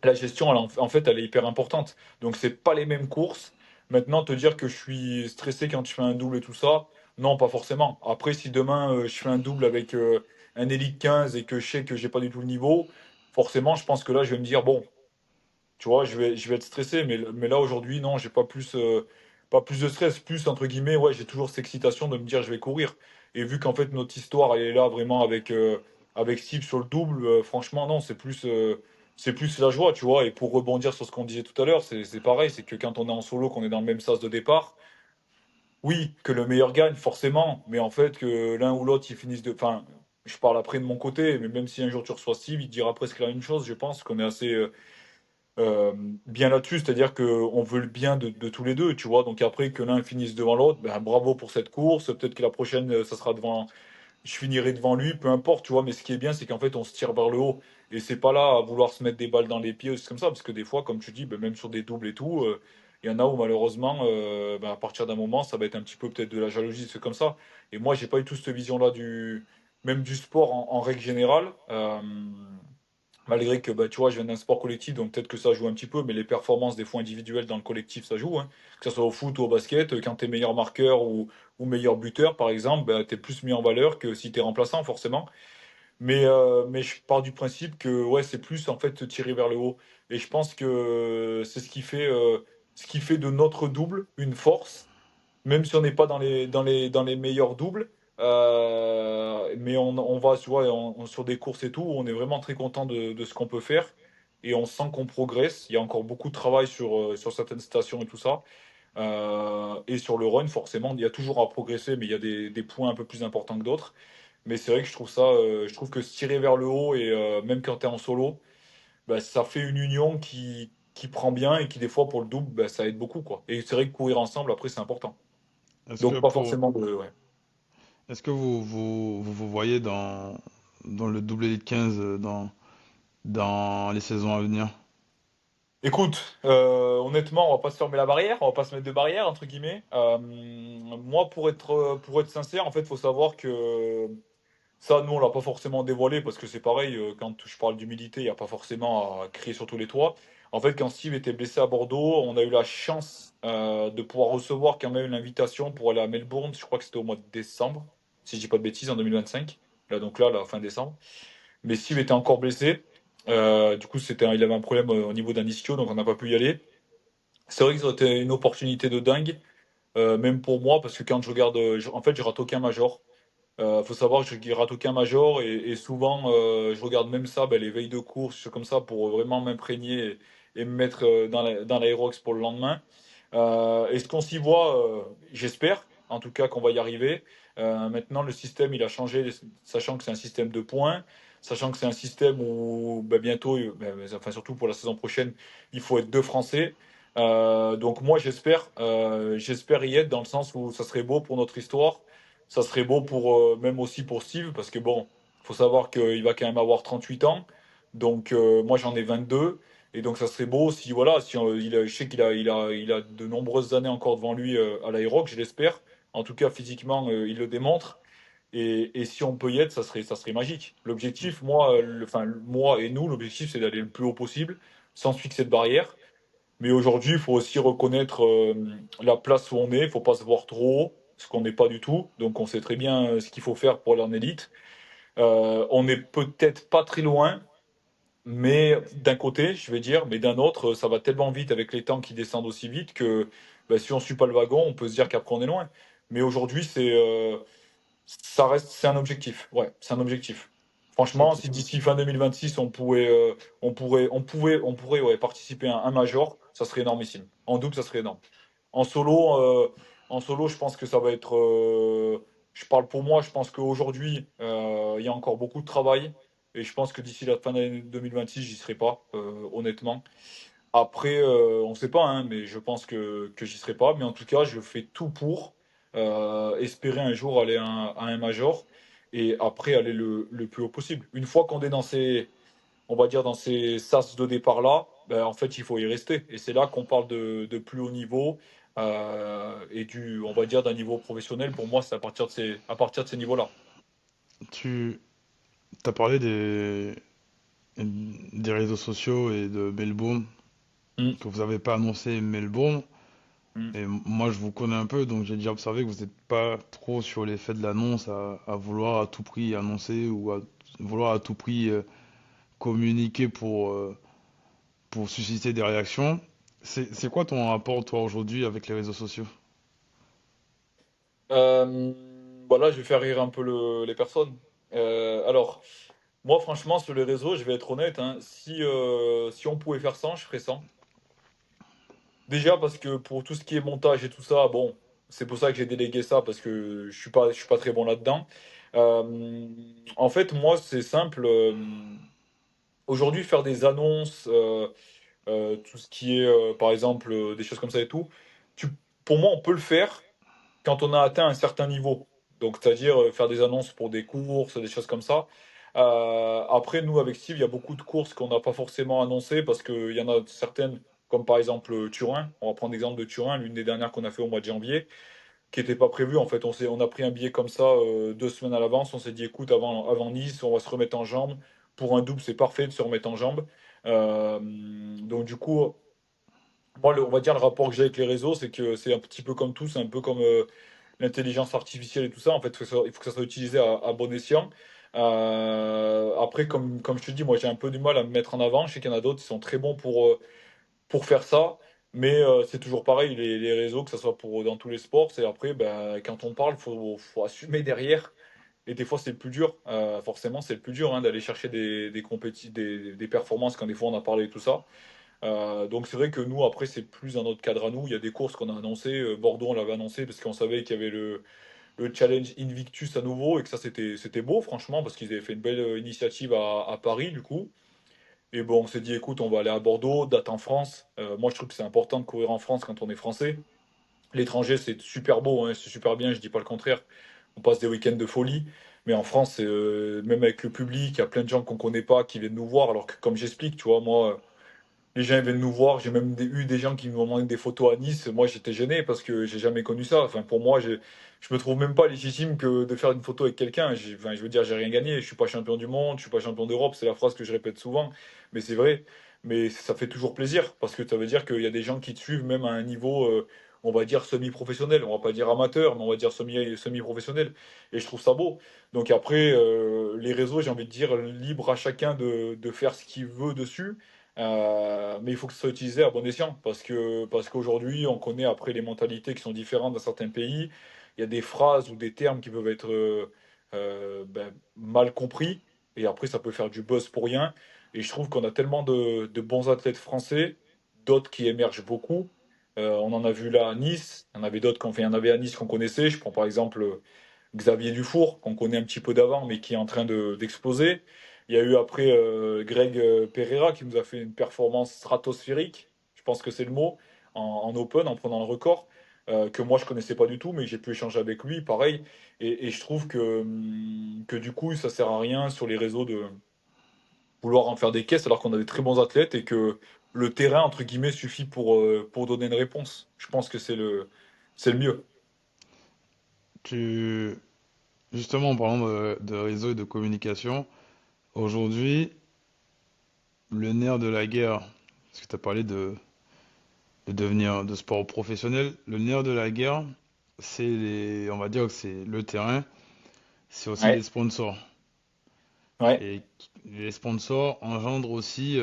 la gestion, en fait, elle est hyper importante. Donc, c'est pas les mêmes courses. Maintenant, te dire que je suis stressé quand je fais un double et tout ça, non, pas forcément. Après, si demain je fais un double avec un Elite 15 et que je sais que j'ai pas du tout le niveau, forcément, je pense que là, je vais me dire, bon, tu vois, je vais être stressé. Mais là, aujourd'hui, non, j'ai pas plus de stress. Plus, entre guillemets, ouais, j'ai toujours cette excitation de me dire, je vais courir. Et vu qu'en fait, notre histoire, elle est là vraiment avec Steve sur le double, franchement, non, c'est plus la joie, tu vois. Et pour rebondir sur ce qu'on disait tout à l'heure, c'est pareil, c'est que quand on est en solo, qu'on est dans le même sas de départ, oui, que le meilleur gagne, forcément. Mais en fait, que l'un ou l'autre, ils finissent de. Enfin, je parle après de mon côté, mais même si un jour tu reçois Steve, il te dira presque la même chose. Je pense qu'on est assez. Euh, bien là-dessus, c'est-à-dire qu'on veut le bien de tous les deux, tu vois. Donc après, que l'un finisse devant l'autre, ben, bravo pour cette course. Peut-être que la prochaine, ça sera devant, je finirai devant lui, peu importe, tu vois. Mais ce qui est bien, c'est qu'en fait, on se tire vers le haut. Et c'est pas là à vouloir se mettre des balles dans les pieds, ou c'est comme ça, parce que des fois, comme tu dis, ben, même sur des doubles et tout, il y en a où malheureusement, ben, à partir d'un moment, ça va être un petit peu peut-être de la jalousie, c'est comme ça. Et moi, j'ai pas eu tout cette vision-là même du sport en règle générale. Malgré que, bah, tu vois, je viens d'un sport collectif, donc peut-être que ça joue un petit peu, mais les performances des fois individuelles dans le collectif, ça joue, hein. Que ce soit au foot ou au basket, quand tu es meilleur marqueur ou meilleur buteur, par exemple, bah, tu es plus mis en valeur que si tu es remplaçant, forcément. Mais je pars du principe que ouais, c'est plus en fait te tirer vers le haut. Et je pense que c'est ce qui fait de notre double une force, même si on n'est pas dans les meilleurs doubles. Mais on va tu vois, sur des courses et tout, on est vraiment très content de ce qu'on peut faire et on sent qu'on progresse. Il y a encore beaucoup de travail sur certaines stations et tout ça. Et sur le run, forcément, il y a toujours à progresser, mais il y a des points un peu plus importants que d'autres. Mais c'est vrai que je trouve que se tirer vers le haut et même quand tu es en solo, bah, ça fait une union qui prend bien et qui, des fois, pour le double, bah, ça aide beaucoup, quoi. Et c'est vrai que courir ensemble, après, c'est important. Est-ce que Donc, pas pour, forcément de. Ouais. est-ce que vous voyez dans le double Elite 15 dans les saisons à venir? Écoute, honnêtement, on va pas se fermer la barrière, on va pas se mettre de barrière, entre guillemets. Moi, pour être sincère, en fait, il faut savoir que ça, nous, on l'a pas forcément dévoilé parce que c'est pareil, quand je parle d'humilité, il n'y a pas forcément à crier sur tous les toits. En fait, quand Steve était blessé à Bordeaux, on a eu la chance de pouvoir recevoir quand même l'invitation pour aller à Melbourne. Je crois que c'était au mois de décembre, si je dis pas de bêtises, en 2025. Là, donc là, la fin décembre. Mais Steve était encore blessé. Du coup, il avait un problème au niveau d'un ischio, donc on n'a pas pu y aller. C'est vrai que ça aurait été une opportunité de dingue, même pour moi, parce que quand je regarde, en fait, je rate aucun major. Faut savoir que je rate aucun major et souvent je regarde même ça, ben, les veilles de course, choses comme ça, pour vraiment m'imprégner et me mettre dans l'aérox pour le lendemain. Est-ce qu'on s'y voit? J'espère, en tout cas, qu'on va y arriver. Maintenant, le système, il a changé, sachant que c'est un système de points, sachant que c'est un système où ben, bientôt, enfin surtout pour la saison prochaine, il faut être deux Français. Donc moi, j'espère y être dans le sens où ça serait beau pour notre histoire. Ça serait beau même aussi pour Steve, parce que bon, faut savoir qu'il va quand même avoir 38 ans. Donc moi j'en ai 22. Et donc ça serait beau si voilà, si je sais qu'il a de nombreuses années encore devant lui à l'Aérox, je l'espère. En tout cas physiquement, il le démontre. Et si on peut y être, ça serait magique. L'objectif, moi, enfin moi et nous, l'objectif c'est d'aller le plus haut possible, sans se fixer de barrière. Mais aujourd'hui, il faut aussi reconnaître la place où on est. Il ne faut pas se voir trop haut, ce qu'on n'est pas du tout. Donc, on sait très bien ce qu'il faut faire pour aller en élite. On n'est peut-être pas très loin, mais d'un côté, je vais dire, mais d'un autre, ça va tellement vite avec les temps qui descendent aussi vite que bah, si on ne suit pas le wagon, on peut se dire qu'après on est loin. Mais aujourd'hui, c'est un objectif. Ouais, c'est un objectif. Franchement, Ok. si d'ici fin 2026, on pourrait ouais, participer à un major, ça serait énormissime. En double, ça serait énorme. En solo, euh, en solo, je pense que ça va être. Je parle pour moi, je pense qu'aujourd'hui, il y a encore beaucoup de travail. Et je pense que d'ici la fin d'année 2026, j'y serai pas, honnêtement. Après, on ne sait pas, hein, mais je pense que j'y serai pas. Mais en tout cas, je fais tout pour espérer un jour aller à un major et après aller le plus haut possible. Une fois qu'on est dans ces, on va dire, dans ces sas de départ-là, ben, en fait, il faut y rester. Et c'est là qu'on parle de plus haut niveau et on va dire, d'un niveau professionnel. Pour moi, c'est à partir de ces niveaux-là. Tu as parlé des réseaux sociaux et de Melbourne, Mm, que vous n'avez pas annoncé Melbourne. mm. Et moi, je vous connais un peu, donc j'ai déjà observé que vous n'êtes pas trop sur l'effet de l'annonce à vouloir à tout prix annoncer ou à vouloir à tout prix communiquer pour susciter des réactions. C'est quoi ton rapport, toi, aujourd'hui, avec les réseaux sociaux? Voilà, je vais faire rire un peu les personnes. Alors, moi, franchement, sur les réseaux, je vais être honnête, hein, si on pouvait faire sans, je ferais sans. Déjà parce que pour tout ce qui est montage et tout ça, bon, c'est pour ça que j'ai délégué ça parce que je suis pas très bon là-dedans. En fait, moi, c'est simple. Aujourd'hui, faire des annonces, tout ce qui est, par exemple, des choses comme ça et tout, tu, pour moi, on peut le faire quand on a atteint un certain niveau. Donc, c'est-à-dire faire des annonces pour des courses, des choses comme ça. Après, nous, avec Steve, il y a beaucoup de courses qu'on n'a pas forcément annoncées parce qu'il y en a certaines, comme par exemple Turin. On va prendre l'exemple de Turin, l'une des dernières qu'on a fait au mois de janvier, qui n'était pas prévue. En fait, on a pris un billet comme ça 2 semaines à l'avance. On s'est dit, écoute, avant Nice, on va se remettre en jambes. Pour un double, c'est parfait de se remettre en jambes. Donc, du coup, moi, on va dire le rapport que j'ai avec les réseaux, c'est que c'est un petit peu comme tout, c'est un peu comme l'intelligence artificielle et tout ça. En fait, il faut que ça soit utilisé à bon escient. Après, comme je te dis, moi j'ai un peu du mal à me mettre en avant. Je sais qu'il y en a d'autres qui sont très bons pour faire ça. Mais c'est toujours pareil, les réseaux, que ce soit dans tous les sports, c'est après, ben, quand on parle, faut assumer derrière. Et des fois, c'est le plus dur. Forcément, c'est le plus dur hein, d'aller chercher des performances quand des fois on a parlé et tout ça. Donc c'est vrai que nous, après, c'est plus dans notre cadre à nous. Il y a des courses qu'on a annoncées. Bordeaux, on l'avait annoncé parce qu'on savait qu'il y avait le challenge Invictus à nouveau et que ça, c'était beau, franchement, parce qu'ils avaient fait une belle initiative à Paris, du coup. Et bon, on s'est dit, écoute, on va aller à Bordeaux, date en France. Moi, je trouve que c'est important de courir en France quand on est français. L'étranger, c'est super beau, hein, c'est super bien, je dis pas le contraire. On passe des week-ends de folie. Mais en France, même avec le public, il y a plein de gens qu'on connaît pas qui viennent nous voir. Alors que, comme j'explique, tu vois, moi. Les gens ils viennent nous voir. J'ai même eu des gens qui m'ont demandé des photos à Nice. Moi, j'étais gêné parce que j'ai jamais connu ça. Enfin, pour moi, je me trouve même pas légitime que de faire une photo avec quelqu'un. Enfin, je veux dire, j'ai rien gagné. Je suis pas champion du monde, je suis pas champion d'Europe. C'est la phrase que je répète souvent, mais c'est vrai. Mais ça fait toujours plaisir parce que ça veut dire qu'il y a des gens qui te suivent même à un niveau, on va dire semi-professionnel. On va pas dire amateur, mais on va dire semi-professionnel. Et je trouve ça beau. Donc après, les réseaux, j'ai envie de dire libre à chacun de faire ce qu'il veut dessus. Mais il faut que ce soit utilisé à bon escient parce qu'aujourd'hui, on connaît après les mentalités qui sont différentes dans certains pays. Il y a des phrases ou des termes qui peuvent être ben, mal compris et après, ça peut faire du buzz pour rien. Et je trouve qu'on a tellement de bons athlètes français, d'autres qui émergent beaucoup. On en a vu là à Nice, il y en avait d'autres, enfin, il y en avait à Nice qu'on connaissait. Je prends par exemple Xavier Dufour, qu'on connaît un petit peu d'avant, mais qui est en train d'exploser. Il y a eu après Greg Pereira qui nous a fait une performance stratosphérique, je pense que c'est le mot, en open, en prenant le record, que moi je connaissais pas du tout, mais j'ai pu échanger avec lui, pareil. Et je trouve que du coup, ça sert à rien sur les réseaux de vouloir en faire des caisses alors qu'on a des très bons athlètes et que le terrain, entre guillemets, suffit pour donner une réponse. Je pense que c'est le mieux. Tu, Justement, en parlant de réseau et de communication, aujourd'hui, le nerf de la guerre, parce que tu as parlé de devenir de sport professionnel, le nerf de la guerre, on va dire que c'est le terrain, c'est aussi les Ouais, sponsors. ouais. Et les sponsors engendrent aussi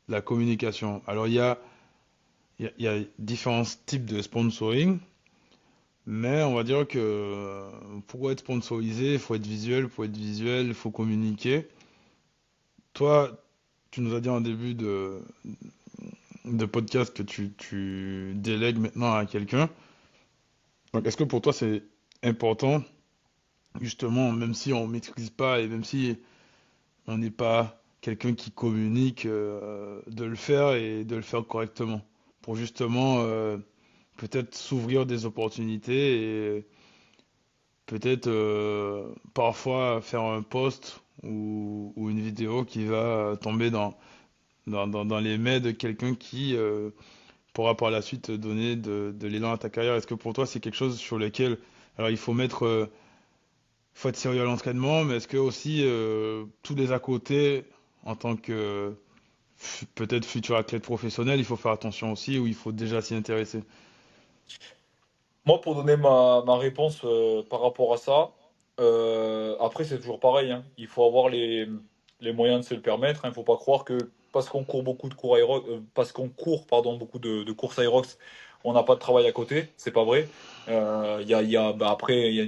la communication. Alors il y a différents types de sponsoring. Mais on va dire que pour être sponsorisé, il faut être visuel, pour être visuel, il faut communiquer. Toi, tu nous as dit en début de podcast que tu délègues maintenant à quelqu'un. Donc, est-ce que pour toi, c'est important, justement, même si on maîtrise pas et même si on n'est pas quelqu'un qui communique, de le faire et de le faire correctement, pour justement peut-être s'ouvrir des opportunités et peut-être parfois faire un post ou une vidéo qui va tomber dans les mains de quelqu'un qui pourra par la suite donner de l'élan à ta carrière. Est-ce que pour toi c'est quelque chose sur lequel alors il faut mettre faut être sérieux à l'entraînement, mais est-ce que aussi tous les à côté en tant que peut-être futur athlète professionnel, il faut faire attention aussi ou il faut déjà s'y intéresser? Moi, pour donner ma réponse par rapport à ça, après, c'est toujours pareil, hein. Il faut avoir les moyens de se le permettre, hein. Il ne faut pas croire que parce qu'on court beaucoup de cours parce qu'on court pardon, beaucoup de courses Aerox, on n'a pas de travail à côté. C'est pas vrai. Après, il y a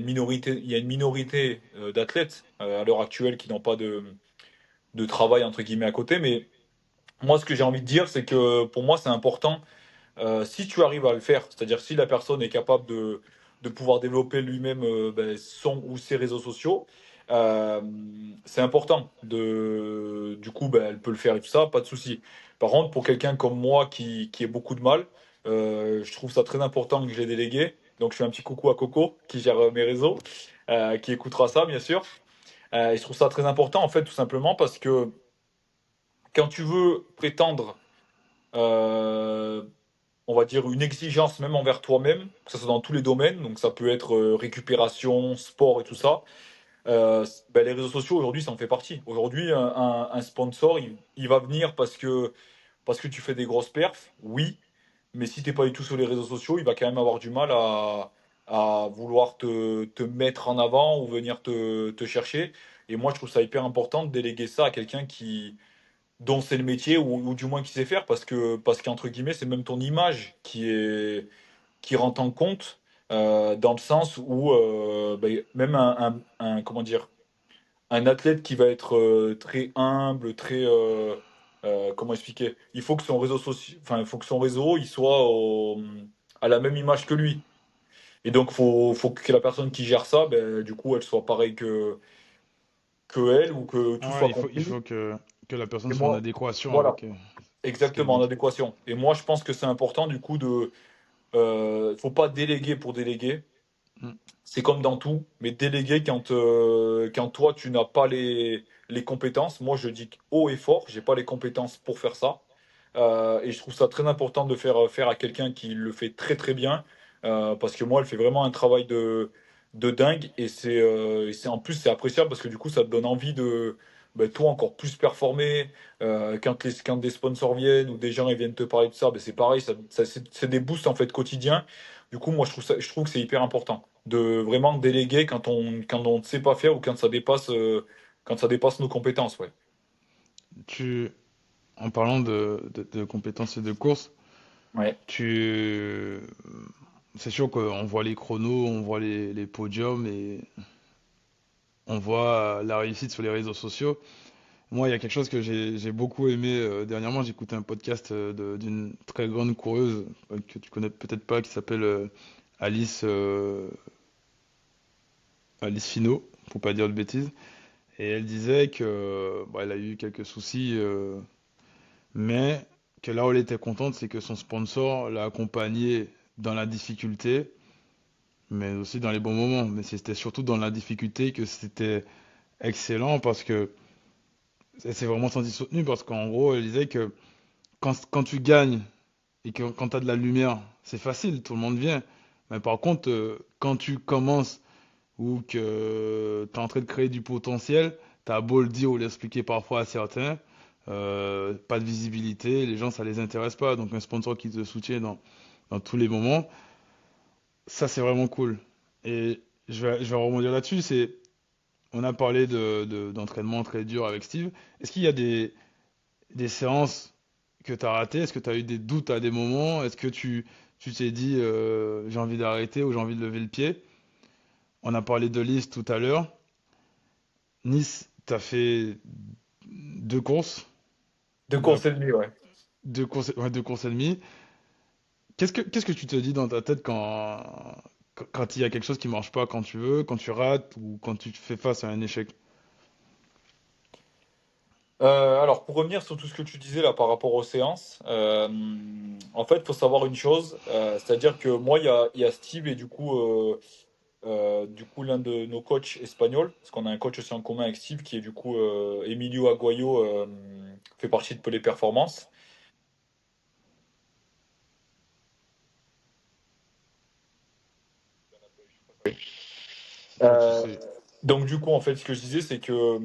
une minorité d'athlètes à l'heure actuelle qui n'ont pas de travail entre guillemets à côté. Mais moi, ce que j'ai envie de dire, c'est que pour moi, c'est important si tu arrives à le faire, c'est-à-dire si la personne est capable de pouvoir développer lui-même son ou ses réseaux sociaux, euh, c'est important. Du coup, elle peut le faire et tout ça, pas de souci. Par contre, pour quelqu'un comme moi qui ait beaucoup de mal, je trouve ça très important que je l'ai délégué. Donc, je fais un petit coucou à Coco qui gère mes réseaux, qui écoutera ça, bien sûr. Et je trouve ça très important, en fait, tout simplement parce que quand tu veux prétendre euh, on va dire, une exigence même envers toi-même, que ce soit dans tous les domaines, donc ça peut être récupération, sport et tout ça. Les réseaux sociaux aujourd'hui, ça en fait partie. Aujourd'hui, un sponsor, il va venir parce que tu fais des grosses perfs, oui, mais si t'es pas du tout sur les réseaux sociaux, il va quand même avoir du mal à vouloir te mettre en avant ou venir te chercher. Et moi, je trouve ça hyper important de déléguer ça à quelqu'un dont c'est le métier ou du moins qui sait faire parce qu'entre guillemets c'est même ton image qui rentre en compte dans le sens où même comment dire un athlète qui va être très humble très comment expliquer il faut que son réseau social enfin il faut que son réseau il soit à la même image que lui et donc faut que la personne qui gère ça du coup elle soit pareille que elle ou que tout Ouais, soit il compris faut que la personne et soit en moi adéquation voilà. avec ce qu'elle Exactement, en dit. adéquation. Et moi, je pense que c'est important du coup de, faut pas déléguer pour déléguer. Mm. C'est comme dans tout, mais déléguer quand toi tu n'as pas les compétences. Moi, je dis haut et fort, j'ai pas les compétences pour faire ça. Et je trouve ça très important de faire à quelqu'un qui le fait très très bien, parce que moi, elle fait vraiment un travail de dingue et c'est en plus c'est appréciable parce que du coup, ça te donne envie de toi encore plus performer. Quand des sponsors viennent ou des gens ils viennent te parler de ça, c'est pareil, c'est des boosts en fait quotidiens. Du coup, moi, je trouve que c'est hyper important de vraiment déléguer quand on ne sait pas faire ou quand ça dépasse nos compétences, ouais. Tu, en parlant de compétences et de course, Ouais. tu, c'est sûr qu'on voit les chronos, on voit les podiums et on voit la réussite sur les réseaux sociaux. Moi, il y a quelque chose que j'ai beaucoup aimé dernièrement. J'écoutais un podcast d'une très grande coureuse que tu connais peut-être pas, qui s'appelle Alice, Alice Finot, pour pas dire de bêtises. Et elle disait que elle a eu quelques soucis, mais que là où elle était contente, c'est que son sponsor l'a accompagnée dans la difficulté, mais aussi dans les bons moments. Mais c'était surtout dans la difficulté que c'était excellent parce que elle s'est vraiment sentie soutenue parce qu'en gros, elle disait que quand tu gagnes et que quand tu as de la lumière, c'est facile, tout le monde vient. Mais par contre, quand tu commences ou que tu es en train de créer du potentiel, tu as beau le dire ou l'expliquer parfois à certains, pas de visibilité, les gens ça les intéresse pas. Donc un sponsor qui te soutient dans tous les moments, ça c'est vraiment cool. Et je vais rebondir là-dessus, on a parlé d'entraînement très dur avec Steve. Est-ce qu'il y a des séances que tu as ratées? Est-ce que tu as eu des doutes à des moments? Est-ce que tu t'es dit j'ai envie d'arrêter ou j'ai envie de lever le pied. On a parlé de Nice tout à l'heure. Nice, t'as fait deux courses, De la- course et demie, ouais. ouais, deux courses et demie. Qu'est-ce que tu te dis dans ta tête quand il y a quelque chose qui marche pas quand tu veux, quand tu rates ou quand tu fais face à un échec? Alors, pour revenir sur tout ce que tu disais là par rapport aux séances, en fait, il faut savoir une chose, c'est-à-dire que moi, il y a Steve et du coup, l'un de nos coachs espagnols, parce qu'on a un coach aussi en commun avec Steve, qui est du coup Emilio Aguayo, fait partie de Pelé Performance. Ouais, tu Euh, sais. donc du coup, en fait, ce que je disais, c'est que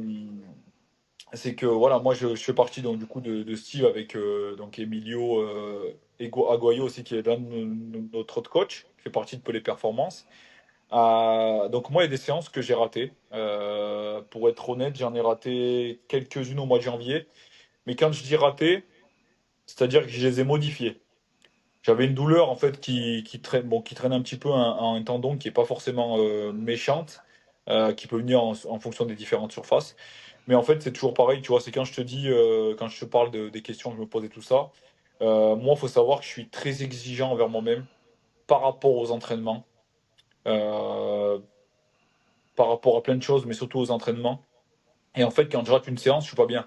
voilà, moi, je fais partie donc du coup de Steve avec donc Emilio Aguayo aussi, qui est l'un de notre autre coach, qui fait partie de Pelé Performance. Donc moi, il y a des séances que j'ai ratées. Pour être honnête, j'en ai raté quelques-unes au mois de janvier. Mais quand je dis raté, c'est-à-dire que je les ai modifiées. J'avais une douleur en fait qui traîne, bon, qui traîne un petit peu un tendon qui est pas forcément méchante, qui peut venir en fonction des différentes surfaces. Mais en fait, c'est toujours pareil, tu vois, c'est quand je te dis, quand je te parle des questions que je me posais tout ça, moi, il faut savoir que je suis très exigeant envers moi-même par rapport aux entraînements, euh, par rapport à plein de choses, mais surtout aux entraînements. Et en fait, quand je rate une séance, je suis pas bien.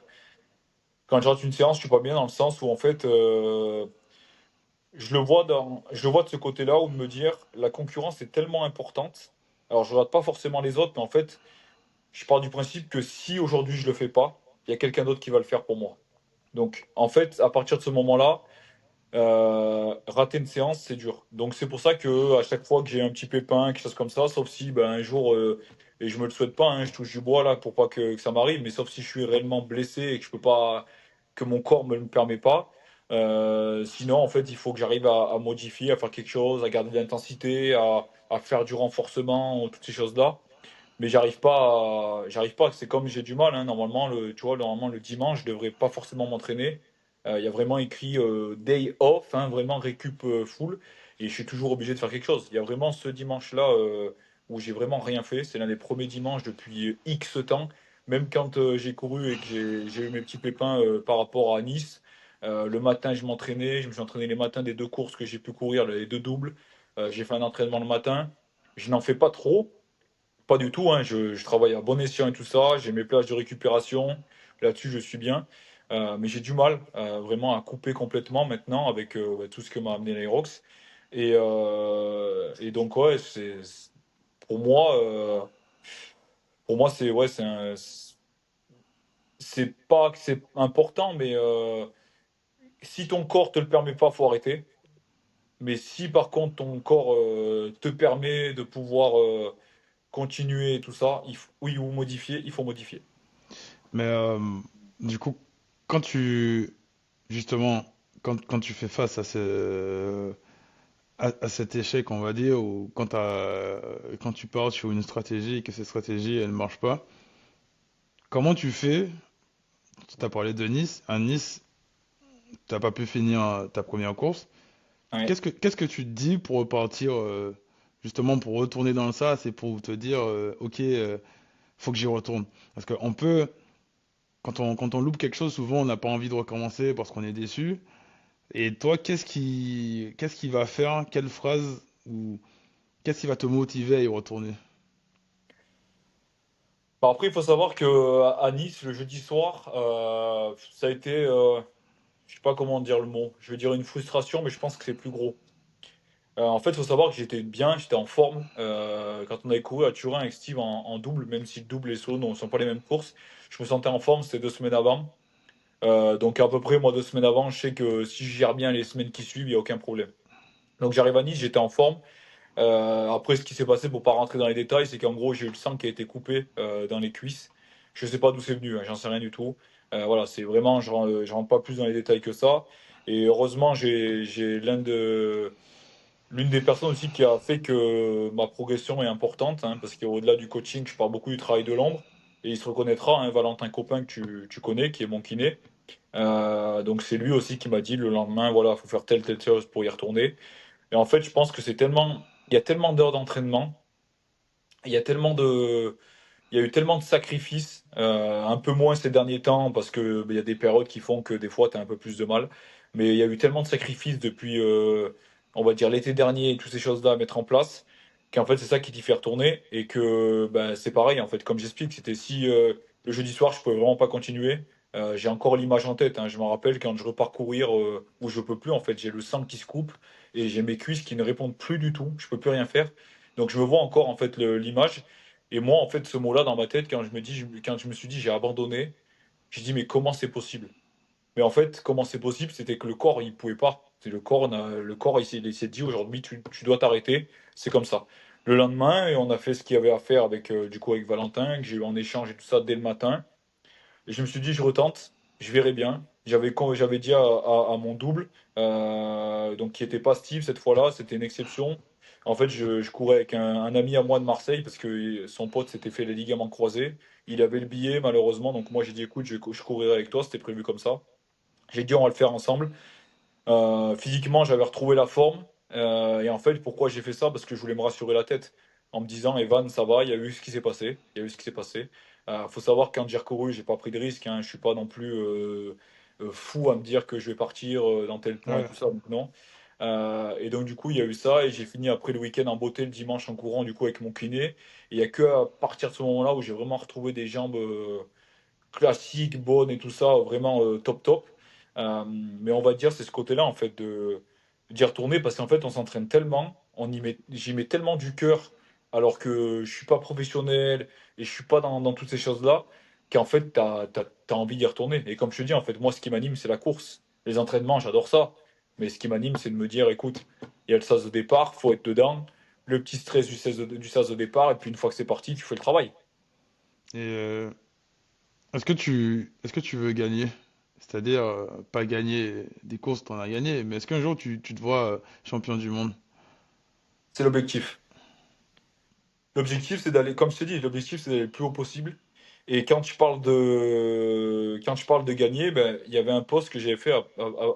Quand je rate une séance, je suis pas bien dans le sens où en fait, je le vois de ce côté-là où de me dire la concurrence est tellement importante. Alors, je regarde pas forcément les autres, mais en fait, je pars du principe que si aujourd'hui je le fais pas, il y a quelqu'un d'autre qui va le faire pour moi. Donc, en fait, à partir de ce moment-là, rater une séance, c'est dur. Donc, c'est pour ça que à chaque fois que j'ai un petit pépin, quelque chose comme ça, sauf si ben, un jour, et je me le souhaite pas, hein, je touche du bois là pour pas que ça m'arrive, mais sauf si je suis réellement blessé et que je peux pas, que mon corps me le permet pas. Sinon, en fait, il faut que j'arrive à modifier, à faire quelque chose, à garder de l'intensité, à faire du renforcement, toutes ces choses-là. Mais j'arrive pas. C'est comme j'ai du mal, hein. Normalement, tu vois, normalement, le dimanche, je devrais pas forcément m'entraîner. Il y a vraiment écrit day off, hein, vraiment récup full. Et je suis toujours obligé de faire quelque chose. Il y a vraiment ce dimanche-là où j'ai vraiment rien fait. C'est l'un des premiers dimanches depuis X temps. Même quand j'ai couru et que j'ai eu mes petits pépins par rapport à Nice, le matin, je m'entraînais. Je me suis entraîné les matins des deux courses que j'ai pu courir, les deux doubles. J'ai fait un entraînement le matin. Je n'en fais pas trop. Pas du tout, hein. Je travaille à bon escient et tout ça. J'ai mes plages de récupération. Là-dessus, je suis bien. Mais j'ai du mal vraiment à couper complètement maintenant avec bah, tout ce que m'a amené l'Aerox. Et donc, ouais, pour moi, c'est ouais, c'est pas que c'est important, mais si ton corps te le permet pas, faut arrêter. Mais si par contre ton corps te permet de pouvoir continuer et tout ça, oui, ou modifier, il faut modifier. Mais du coup, quand tu justement quand tu fais face à cet échec, on va dire, ou quand tu pars sur une stratégie et que cette stratégie elle marche pas, comment tu fais? Tu as parlé de Nice. À Nice, t'as pas pu finir ta première course. Ouais. Qu'est-ce que tu te dis pour repartir, justement pour retourner dans le sas et pour te dire, ok, faut que j'y retourne. Parce qu'on peut, quand on loupe quelque chose, souvent on n'a pas envie de recommencer parce qu'on est déçu. Et toi, qu'est-ce qui va faire, quelle phrase ou qu'est-ce qui va te motiver à y retourner? Bah, après, il faut savoir que à Nice, le jeudi soir, ça a été, je sais pas comment dire le mot, je vais dire une frustration, mais je pense que c'est plus gros. En fait, il faut savoir que j'étais bien, j'étais en forme. Quand on avait couru à Turin avec Steve en double, même si le double et le solo ne sont pas les mêmes courses, je me sentais en forme, c'était 2 semaines avant. Donc à peu près, moi, 2 semaines avant, je sais que si je gère bien les semaines qui suivent, il n'y a aucun problème. Donc j'arrive à Nice, j'étais en forme. Après, ce qui s'est passé, pour pas rentrer dans les détails, c'est qu'en gros, j'ai eu le sang qui a été coupé dans les cuisses. Je sais pas d'où c'est venu, hein, j'en sais rien du tout. Voilà, c'est vraiment, je rentre pas plus dans les détails que ça. Et heureusement, j'ai l'une des personnes aussi qui a fait que ma progression est importante, hein, parce qu'au-delà du coaching, je parle beaucoup du travail de l'ombre. Et il se reconnaîtra, hein, Valentin Copain, que tu connais, qui est mon kiné. Donc c'est lui aussi qui m'a dit le lendemain, voilà, faut faire telle chose pour y retourner. Et en fait, je pense que il y a tellement d'heures d'entraînement, il y a tellement de, il y a eu tellement de sacrifices, un peu moins ces derniers temps parce que il y a des périodes qui font que des fois tu as un peu plus de mal. Mais il y a eu tellement de sacrifices depuis, on va dire, l'été dernier et toutes ces choses-là à mettre en place, qu'en fait c'est ça qui t'y fait retourner et que ben, c'est pareil en fait. Comme j'explique, c'était si le jeudi soir je pouvais vraiment pas continuer. J'ai encore l'image en tête, hein. Je me rappelle quand je repars courir où je peux plus en fait, j'ai le sang qui se coupe et j'ai mes cuisses qui ne répondent plus du tout. Je peux plus rien faire. Donc je me vois encore en fait l'image. Et moi, en fait, ce mot-là dans ma tête, quand je me suis dit j'ai abandonné, j'ai dit mais comment c'est possible? Mais en fait, comment c'est possible? C'était que le corps, il pouvait pas. C'est le corps, il s'est dit aujourd'hui, tu dois t'arrêter. C'est comme ça. Le lendemain, et on a fait ce qu'il y avait à faire avec, du coup, avec Valentin, que j'ai eu en échange et tout ça dès le matin. Et je me suis dit, je retente, je verrai bien. J'avais dit à mon double, donc qui était pas Steve cette fois-là, c'était une exception. En fait, je courais avec un ami à moi de Marseille parce que son pote s'était fait les ligaments croisés. Il avait le billet, malheureusement, donc moi j'ai dit, écoute, je courirai avec toi, c'était prévu comme ça. J'ai dit, on va le faire ensemble. Physiquement, j'avais retrouvé la forme. Et en fait, pourquoi j'ai fait ça? Parce que je voulais me rassurer la tête en me disant, Evan, ça va, il y a eu ce qui s'est passé. Il y a eu ce qui s'est passé. Faut savoir que quand j'ai recouru, j'ai pas pris de risque, hein. Je suis pas non plus fou à me dire que je vais partir dans tel point et Ouais. tout ça. Donc non. Et donc du coup, il y a eu ça et j'ai fini après le week-end en beauté le dimanche en courant du coup avec mon kiné. Et il y a que à partir de ce moment-là où j'ai vraiment retrouvé des jambes classique, bonne et tout ça, vraiment top top. Mais on va dire c'est ce côté-là en fait de d'y retourner parce qu'en fait on s'entraîne tellement, j'y mets tellement du cœur alors que je suis pas professionnel et je suis pas dans toutes ces choses-là qu'en fait t'as envie d'y retourner. Et comme je te dis en fait moi ce qui m'anime c'est la course, les entraînements j'adore ça, mais ce qui m'anime c'est de me dire écoute il y a le sas de départ, faut être dedans, le petit stress du sas de départ et puis une fois que c'est parti tu fais le travail. Et est-ce que tu veux gagner? C'est-à-dire, pas gagner des courses, t'en as gagné, mais est-ce qu'un jour tu te vois champion du monde? C'est l'objectif. L'objectif, c'est d'aller, comme je t'ai dit, l'objectif, c'est d'aller le plus haut possible. Et quand tu parles de gagner, ben, il y avait un post que j'avais fait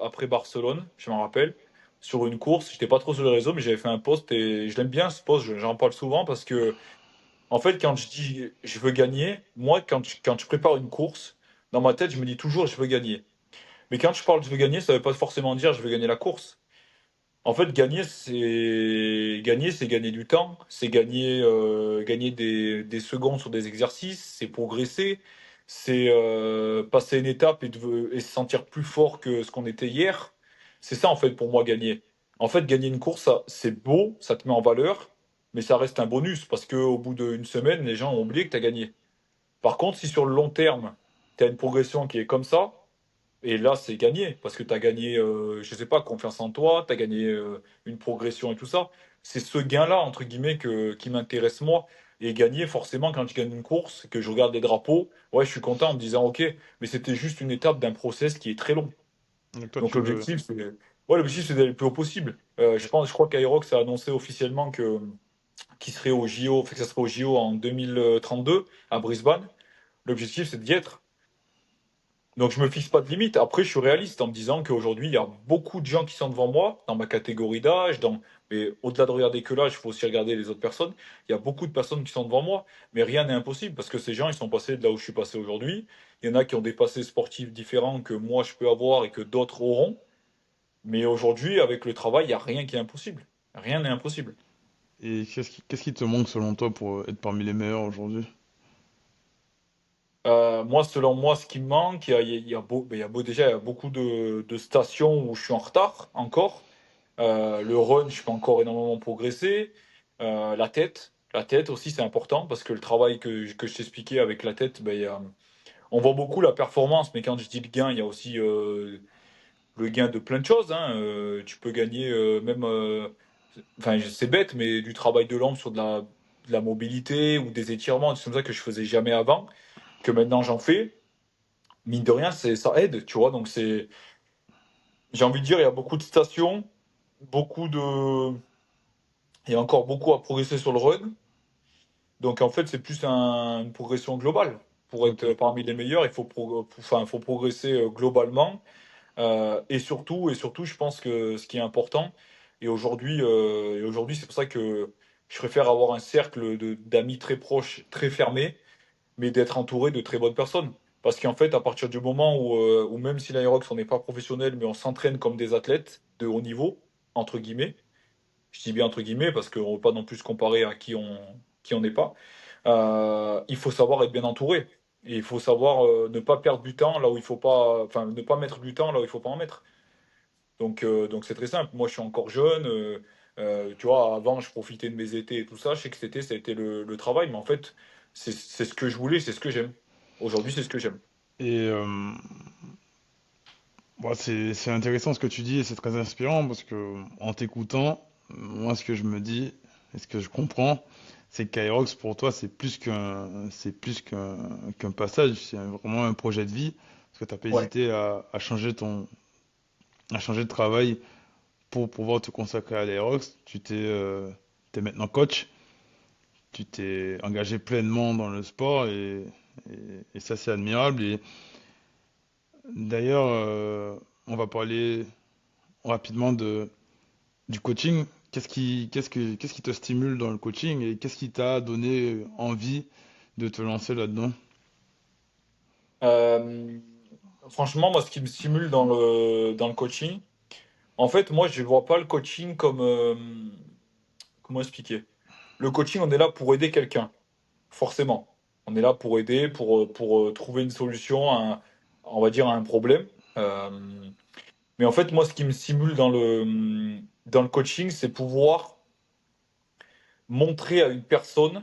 après Barcelone, je m'en rappelle, sur une course. J'étais pas trop sur le réseau, mais j'avais fait un post et je l'aime bien ce post, j'en parle souvent parce que, en fait, quand je dis je veux gagner, moi, quand je prépare une course, dans ma tête, je me dis toujours je veux gagner. Mais quand je parle de je veux gagner, ça veut pas forcément dire je veux gagner la course. En fait, gagner, c'est gagner du temps, c'est gagner des secondes sur des exercices, c'est progresser, c'est passer une étape et se sentir plus fort que ce qu'on était hier. C'est ça en fait pour moi gagner. En fait, gagner une course, c'est beau, ça te met en valeur, mais ça reste un bonus parce qu'au bout d'une semaine, les gens ont oublié que tu as gagné. Par contre, si sur le long terme, tu as une progression qui est comme ça, et là, c'est gagné, parce que tu as gagné, je sais pas, confiance en toi, tu as gagné une progression et tout ça. C'est ce gain-là, entre guillemets, qui m'intéresse moi. Et gagner, forcément, quand je gagne une course, que je regarde les drapeaux, ouais, je suis content en me disant, OK, mais c'était juste une étape d'un process qui est très long. Donc toi, Donc tu veux... l'objectif, c'est d'aller le plus haut possible. Je crois qu'Aerox a annoncé officiellement qu'il serait au JO, fait que ça serait au JO en 2032 à Brisbane. L'objectif, c'est d'y être. Donc je me fixe pas de limite. Après, je suis réaliste en me disant qu'aujourd'hui, il y a beaucoup de gens qui sont devant moi, dans ma catégorie d'âge, mais au-delà de regarder que l'âge, il faut aussi regarder les autres personnes. Il y a beaucoup de personnes qui sont devant moi, mais rien n'est impossible parce que ces gens, ils sont passés de là où je suis passé aujourd'hui. Il y en a qui ont des passés sportifs différents que moi je peux avoir et que d'autres auront. Mais aujourd'hui, avec le travail, il n'y a rien qui est impossible. Rien n'est impossible. Et qu'est-ce qui te manque selon toi pour être parmi les meilleurs aujourd'hui? Moi, selon moi, ce qui me manque, déjà, il y a beaucoup de stations où je suis en retard encore. Le run, je peux encore énormément progresser. La tête aussi, c'est important parce que le travail que je t'expliquais avec la tête, ben, on voit beaucoup la performance, mais quand je dis le gain, il y a aussi le gain de plein de choses, hein. Tu peux gagner même, enfin, c'est bête, mais du travail de l'ombre sur de la mobilité ou des étirements, c'est comme ça que je faisais jamais avant, que maintenant j'en fais. Mine de rien, ça aide, tu vois. Donc j'ai envie de dire, il y a beaucoup de stations, beaucoup de il y a encore beaucoup à progresser sur le run. Donc en fait, c'est plus une progression globale. Pour être Ok. parmi les meilleurs, enfin, faut progresser globalement. Et surtout, je pense que ce qui est important, Et aujourd'hui, c'est pour ça que je préfère avoir un cercle d'amis très proches, très fermé, mais d'être entouré de très bonnes personnes. Parce qu'en fait, à partir du moment où même si l'Aerox, on n'est pas professionnel, mais on s'entraîne comme des athlètes de haut niveau, entre guillemets, je dis bien entre guillemets parce qu'on ne veut pas non plus se comparer à qui on n'est pas, il faut savoir être bien entouré. Et il faut savoir ne pas perdre du temps là où il faut pas, enfin, ne pas mettre du temps là où il faut pas en mettre. Donc c'est très simple. Moi, je suis encore jeune. Tu vois, avant, je profitais de mes étés et tout ça. Je sais que cet été, ça a été le travail, mais en fait, c'est ce que je voulais, c'est ce que j'aime. Aujourd'hui, c'est ce que j'aime. Et bon, c'est intéressant ce que tu dis et c'est très inspirant parce que en t'écoutant, moi ce que je me dis et ce que je comprends, c'est que Kyrox pour toi c'est plus qu'un passage, c'est vraiment un projet de vie parce que t'as pas Ouais. hésité à changer de travail pour pouvoir te consacrer à l'Aerox. T'es maintenant coach, tu t'es engagé pleinement dans le sport et ça c'est admirable. Et d'ailleurs, on va parler rapidement du coaching. Qu'est-ce qui te stimule dans le coaching et qu'est-ce qui t'a donné envie de te lancer là-dedans? Euh, Franchement, moi, ce qui me stimule dans le coaching, en fait, moi, je ne vois pas le coaching comme... comment expliquer? Le coaching, on est là pour aider quelqu'un, forcément. On est là pour aider, pour trouver une solution on va dire, à un problème. Mais en fait, moi, ce qui me stimule dans le coaching, c'est pouvoir montrer à une personne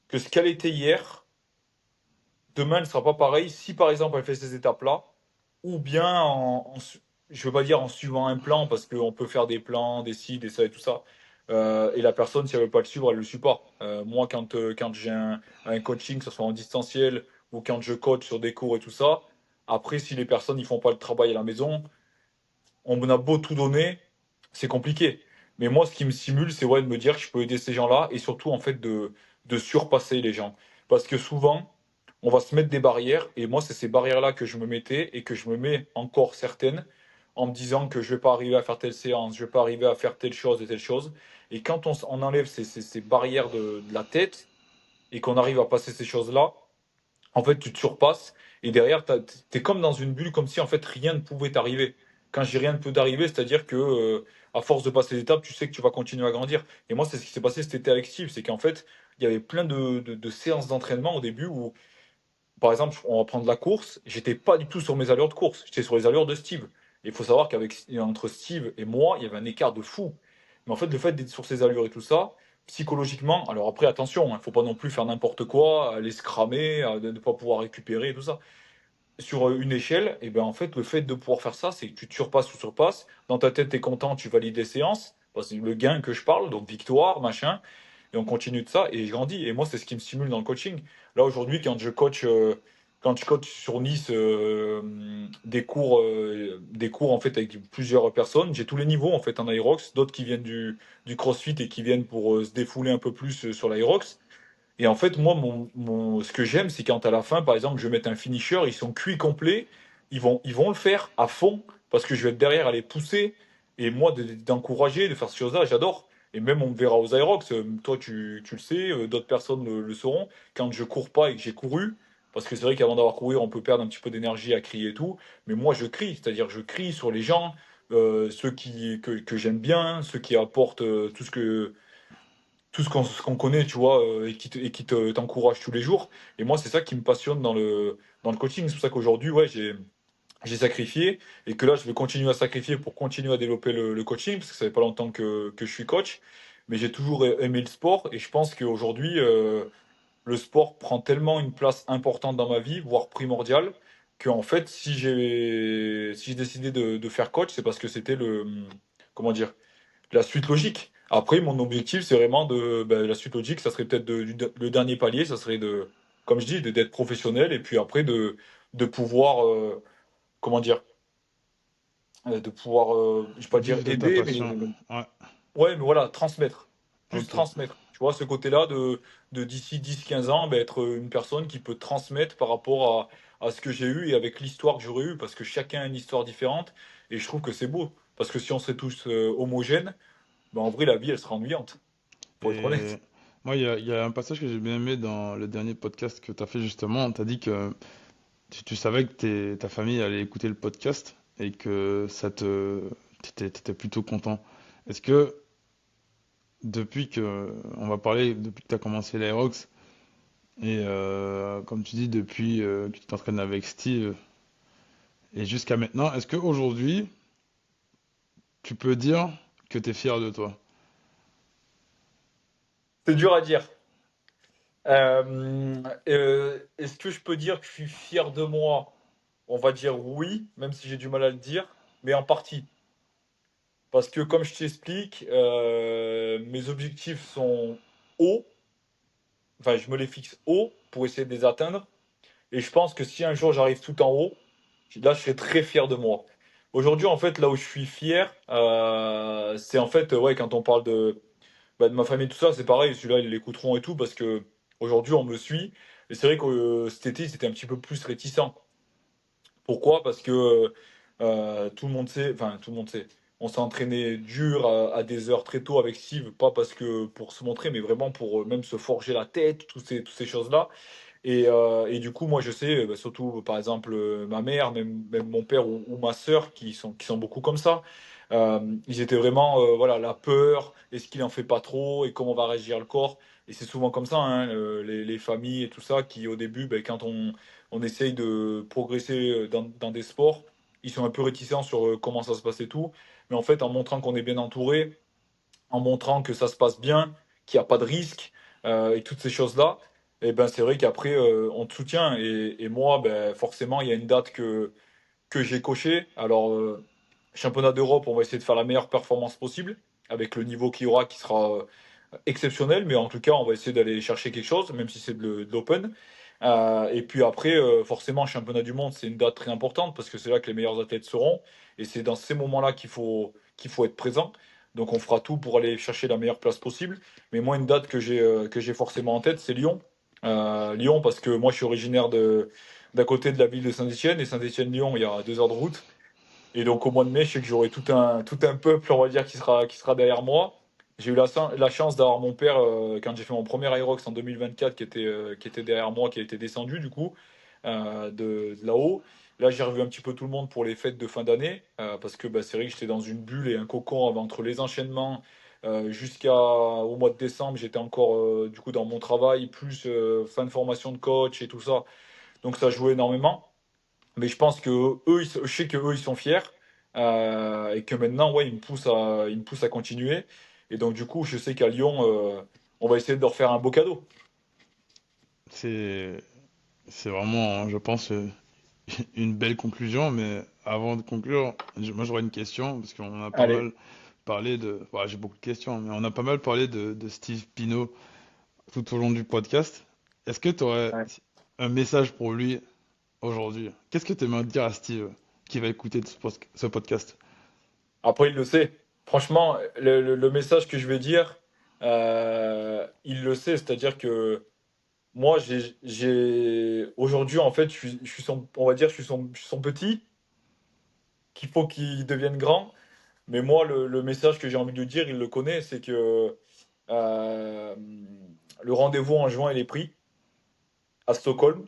que ce qu'elle était hier, demain ne sera pas pareil si, par exemple, elle fait ces étapes-là, ou bien je veux pas dire en suivant un plan, parce qu'on peut faire des plans, des ci, des ça et tout ça. Et la personne, si elle veut pas le suivre, elle le suit pas. Moi, quand j'ai un coaching, que ce soit en distanciel ou quand je coach sur des cours et tout ça, après, si les personnes ils font pas le travail à la maison, on me a beau tout donner, c'est compliqué. Mais moi, ce qui me stimule, c'est ouais, de me dire que je peux aider ces gens-là et surtout, en fait, de surpasser les gens. Parce que souvent, on va se mettre des barrières et moi, c'est ces barrières-là que je me mettais et que je me mets encore certaines en me disant que je vais pas arriver à faire telle séance, je vais pas arriver à faire telle chose et telle chose. Et quand on enlève ces barrières de la tête et qu'on arrive à passer ces choses-là, en fait, tu te surpasses et derrière, t'es comme dans une bulle, comme si en fait rien ne pouvait t'arriver. Quand je dis rien ne peut t'arriver, c'est-à-dire que à force de passer les étapes, tu sais que tu vas continuer à grandir. Et moi, c'est ce qui s'est passé cet été avec Steve, c'est qu'en fait, il y avait plein de séances d'entraînement au début où, par exemple, on va prendre la course, j'étais pas du tout sur mes allures de course, j'étais sur les allures de Steve. Et il faut savoir qu'avec entre Steve et moi, il y avait un écart de fou. Mais en fait, le fait d'être sur ses allures et tout ça, psychologiquement, alors après, attention, il faut pas non plus faire n'importe quoi, aller se cramer, de ne pas pouvoir récupérer et tout ça. Sur une échelle, et ben en fait, le fait de pouvoir faire ça, c'est que tu te surpasses ou surpasses. Dans ta tête, tu es content, tu valides les séances. Bah, c'est le gain que je parle, donc victoire, machin. Et on continue de ça et je grandis. Et moi, c'est ce qui me stimule dans le coaching. Là, aujourd'hui, quand je coach sur Nice des cours en fait avec plusieurs personnes, j'ai tous les niveaux en fait en Aerox, d'autres qui viennent du CrossFit et qui viennent pour se défouler un peu plus sur l'Aerox. Et en fait, moi, ce que j'aime, c'est quand à la fin, par exemple, je vais mettre un finisher, ils sont cuits complets, ils vont le faire à fond parce que je vais être derrière à les pousser. Et moi, d'encourager, de faire ces choses-là, j'adore. Et même, on me verra aux Aerox. Toi, tu le sais, d'autres personnes le sauront. Quand je cours pas et que j'ai couru, parce que c'est vrai qu'avant d'avoir couru, on peut perdre un petit peu d'énergie à crier et tout. Mais moi, je crie, c'est-à-dire je crie sur les gens, ceux que j'aime bien, ceux qui apportent tout ce qu'on connaît, tu vois, t'encourage tous les jours. Et moi, c'est ça qui me passionne dans le coaching. C'est pour ça qu'aujourd'hui, ouais, j'ai sacrifié et que là, je vais continuer à sacrifier pour continuer à développer le coaching, parce que ça fait pas longtemps que je suis coach. Mais j'ai toujours aimé le sport et je pense qu'aujourd'hui, le sport prend tellement une place importante dans ma vie, voire primordiale, que en fait, si j'ai décidé de faire coach, c'est parce que c'était comment dire, la suite logique. Après, mon objectif, c'est vraiment la suite logique, ça serait peut-être le dernier palier, ça serait comme je dis, d'être professionnel et puis après de pouvoir, comment dire, de pouvoir, je vais pas dire Vivre de ta aider, mais passion. Ouais, ouais, mais voilà, transmettre. Juste ok. transmettre. Tu vois, ce côté-là de d'ici 10 15 ans, être une personne qui peut transmettre par rapport à ce que j'ai eu et avec l'histoire que j'aurais eue, parce que chacun a une histoire différente, et je trouve que c'est beau. Parce que si on serait tous homogènes, ben en vrai, la vie, elle serait ennuyante. Faut être Et honnête. moi, il y a un passage que j'ai bien aimé dans le dernier podcast que tu as fait justement. Tu as dit que tu savais que ta famille allait écouter le podcast et que t'étais plutôt content. Est-ce que depuis que tu as commencé l'Aerox, et comme tu dis, depuis que tu t'entraînes avec Steve et jusqu'à maintenant, est-ce qu'aujourd'hui, tu peux dire que tu es fier de toi? C'est dur à dire. Est-ce que je peux dire que je suis fier de moi? On va dire oui, même si j'ai du mal à le dire, mais en partie. Parce que comme je t'explique, mes objectifs sont hauts, enfin je me les fixe haut pour essayer de les atteindre. Et je pense que si un jour j'arrive tout en haut, là je serai très fier de moi. Aujourd'hui, en fait, là où je suis fier, c'est en fait, ouais, quand on parle de ma famille, tout ça, c'est pareil, celui-là, ils l'écouteront et tout, parce que aujourd'hui, on me suit. Et c'est vrai que cet été, c'était un petit peu plus réticent. Pourquoi? Parce que tout le monde sait, enfin, tout le monde sait. On s'est entraîné dur à des heures très tôt avec Steve, pas parce que pour se montrer, mais vraiment pour même se forger la tête, toutes ces choses-là. Et du coup, moi, je sais, bah, surtout par exemple ma mère, même mon père ou ma sœur, qui sont beaucoup comme ça. Ils étaient vraiment, voilà, la peur, est-ce qu'il en fait pas trop et comment va réagir le corps. Et c'est souvent comme ça, hein, les familles et tout ça, qui au début, ben, quand on essaye de progresser dans des sports, ils sont un peu réticents sur comment ça se passe et tout. Mais en fait, en montrant qu'on est bien entouré, en montrant que ça se passe bien, qu'il n'y a pas de risque et toutes ces choses-là, et ben c'est vrai qu'après on te soutient. Et moi, ben, forcément, il y a une date que j'ai cochée. Alors, championnat d'Europe, on va essayer de faire la meilleure performance possible avec le niveau qu'il y aura qui sera exceptionnel, mais en tout cas, on va essayer d'aller chercher quelque chose, même si c'est de l'open. Et puis après, forcément, championnat du monde, c'est une date très importante parce que c'est là que les meilleurs athlètes seront. Et c'est dans ces moments-là qu'il faut être présent. Donc on fera tout pour aller chercher la meilleure place possible. Mais moi, une date que j'ai forcément en tête, c'est Lyon. Lyon, parce que moi, je suis originaire d'à côté de la ville de Saint-Étienne. Et Saint-Étienne-Lyon, il y a 2 heures de route. Et donc au mois de mai, je sais que j'aurai tout un peuple, on va dire, qui sera derrière moi. J'ai eu la chance d'avoir mon père, quand j'ai fait mon premier Irox en 2024, qui était derrière moi, qui a été descendu du coup, de là-haut. Là, j'ai revu un petit peu tout le monde pour les fêtes de fin d'année, parce que bah, c'est vrai que j'étais dans une bulle et un cocon entre les enchaînements. Jusqu'au mois de décembre, j'étais encore du coup dans mon travail, plus fin de formation de coach et tout ça. Donc ça jouait énormément. Mais je pense que je sais que eux, ils sont fiers et que maintenant, ouais, ils me poussent à continuer. Et donc, du coup, je sais qu'à Lyon, on va essayer de leur faire un beau cadeau. C'est, c'est vraiment, je pense, une belle conclusion, mais avant de conclure, moi j'aurais une question, parce qu'on a pas Allez. mal parlé de... Bon, j'ai beaucoup de questions, mais on a pas mal parlé de Steve Pino tout au long du podcast. Est-ce que tu aurais Ouais. un message pour lui aujourd'hui? Qu'est-ce que tu aimerais dire à Steve qui va écouter ce podcast? Après, il le sait. Franchement, le message que je vais dire, il le sait. C'est-à-dire que moi, aujourd'hui, en fait, je suis son, on va dire, je suis son petit, qu'il faut qu'il devienne grand. Mais moi, le message que j'ai envie de lui dire, il le connaît, c'est que Euh, le rendez-vous en juin, il est pris à Stockholm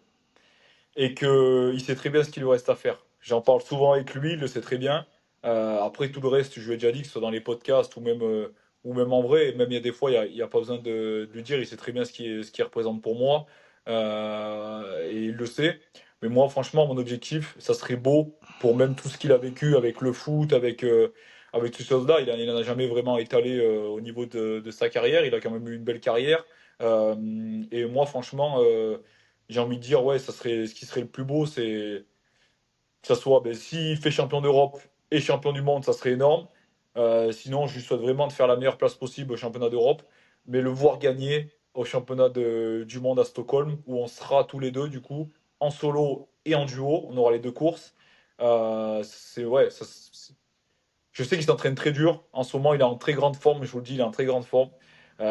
et qu'il sait très bien ce qu'il lui reste à faire. J'en parle souvent avec lui, il le sait très bien. Après, tout le reste, je lui ai déjà dit, que ce soit dans les podcasts ou même en vrai, même il y a des fois, il y a pas besoin de lui dire, il sait très bien ce qu'il représente pour moi. Et il le sait. Mais moi, franchement, mon objectif, ça serait beau pour même tout ce qu'il a vécu avec le foot, avec toutes ces choses-là. Il en a jamais vraiment étalé au niveau de sa carrière. Il a quand même eu une belle carrière. Et moi, franchement, j'ai envie de dire, ouais, ça serait, ce qui serait le plus beau, c'est que ça soit, ben, s'il fait champion d'Europe et champion du monde, ça serait énorme. Sinon, je lui souhaite vraiment de faire la meilleure place possible au championnat d'Europe, mais le voir gagner au championnat du monde à Stockholm, où on sera tous les deux, du coup, en solo et en duo. On aura les deux courses. Ouais, je sais qu'il s'entraîne très dur. En ce moment, il est en très grande forme. Je vous le dis, il est en très grande forme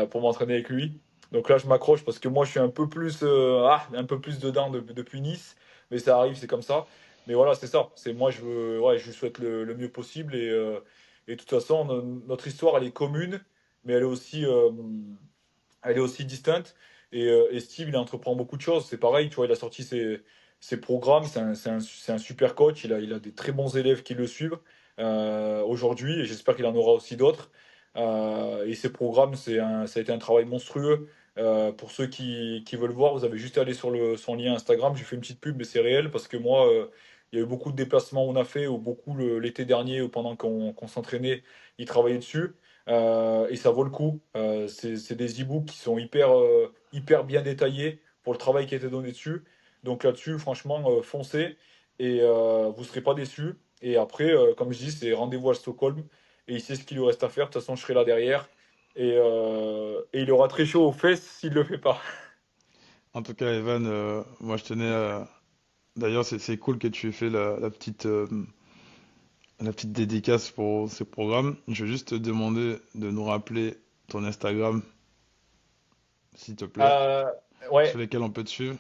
pour m'entraîner avec lui. Donc là, je m'accroche parce que moi, je suis un peu plus dedans depuis Nice. Mais ça arrive, c'est comme ça. Mais voilà, c'est ça. C'est moi, je veux, ouais, je lui souhaite le mieux possible. Et de toute façon, notre histoire, elle est commune, mais elle est aussi distincte. Et Steve, il entreprend beaucoup de choses. C'est pareil, tu vois, il a sorti ses programmes. C'est un super coach. Il a des très bons élèves qui le suivent aujourd'hui. Et j'espère qu'il en aura aussi d'autres. Et ses programmes, ça a été un travail monstrueux. Pour ceux qui veulent voir, vous avez juste à aller sur son lien Instagram. J'ai fait une petite pub, mais c'est réel parce que moi, il y a eu beaucoup de déplacements qu'on a fait, ou beaucoup l'été dernier, ou pendant qu'on s'entraînait, il travaillait dessus. Et ça vaut le coup. C'est des e-books qui sont hyper bien détaillés pour le travail qui a été donné dessus. Donc là-dessus, franchement, foncez et vous ne serez pas déçus. Et après, comme je dis, c'est rendez-vous à Stockholm et il sait ce qu'il lui reste à faire. De toute façon, je serai là derrière et il aura très chaud aux fesses s'il ne le fait pas. En tout cas, Evan, moi je tenais à... D'ailleurs, c'est cool que tu aies fait la petite dédicace pour ces programmes. Je vais juste te demander de nous rappeler ton Instagram, s'il te plaît, Euh, sur ouais, lesquels on peut te suivre.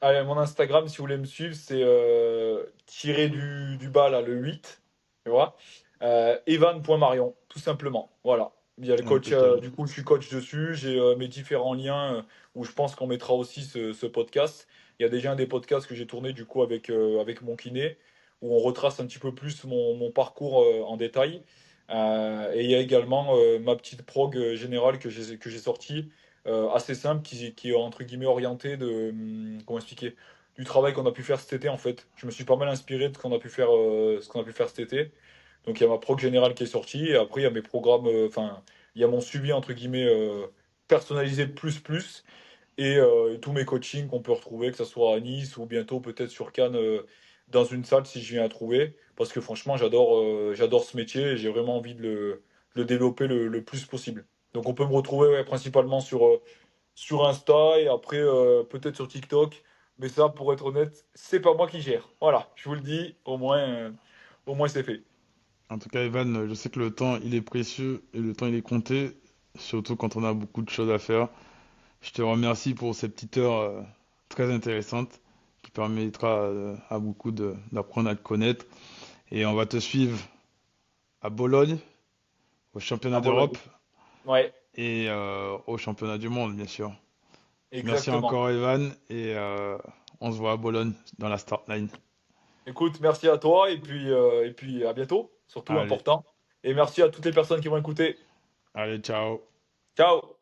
allez, mon Instagram, si vous voulez me suivre, c'est tiré du bas, là, le 8, tu vois. Evan.marion, tout simplement. Voilà. Il y a le coach, Impeccable. du coup, je suis coach dessus. J'ai mes différents liens où je pense qu'on mettra aussi ce podcast. Il y a déjà un des podcasts que j'ai tourné, du coup, avec mon kiné, où on retrace un petit peu plus mon parcours en détail. Et il y a également ma petite prog générale que j'ai sortie assez simple qui est entre guillemets orienté comment expliquer, du travail qu'on a pu faire cet été en fait. Je me suis pas mal inspiré de ce qu'on a pu faire cet été. Donc il y a ma prog générale qui est sortie et après il y a mes programmes, enfin il y a mon suivi entre guillemets personnalisé plus et tous mes coachings qu'on peut retrouver, que ce soit à Nice ou bientôt peut-être sur Cannes dans une salle si je viens à trouver. Parce que franchement, j'adore ce métier et j'ai vraiment envie de le développer le plus possible. Donc on peut me retrouver ouais, principalement sur Insta et après peut-être sur TikTok. Mais ça, pour être honnête, c'est pas moi qui gère. Voilà, je vous le dis, au moins c'est fait. En tout cas, Evan, je sais que le temps, il est précieux et le temps, il est compté, surtout quand on a beaucoup de choses à faire. Je te remercie pour cette petite heure très intéressante qui permettra à beaucoup d'apprendre à te connaître. Et on va te suivre à Bologne, au championnat À Bologne. d'Europe Ouais, et au championnat du monde, bien sûr. Merci exactement. encore, Evan, et on se voit à Bologne dans la start line. Écoute, merci à toi et puis à bientôt, surtout Allez, important. Et merci à toutes les personnes qui vont écouter. allez, ciao. Ciao!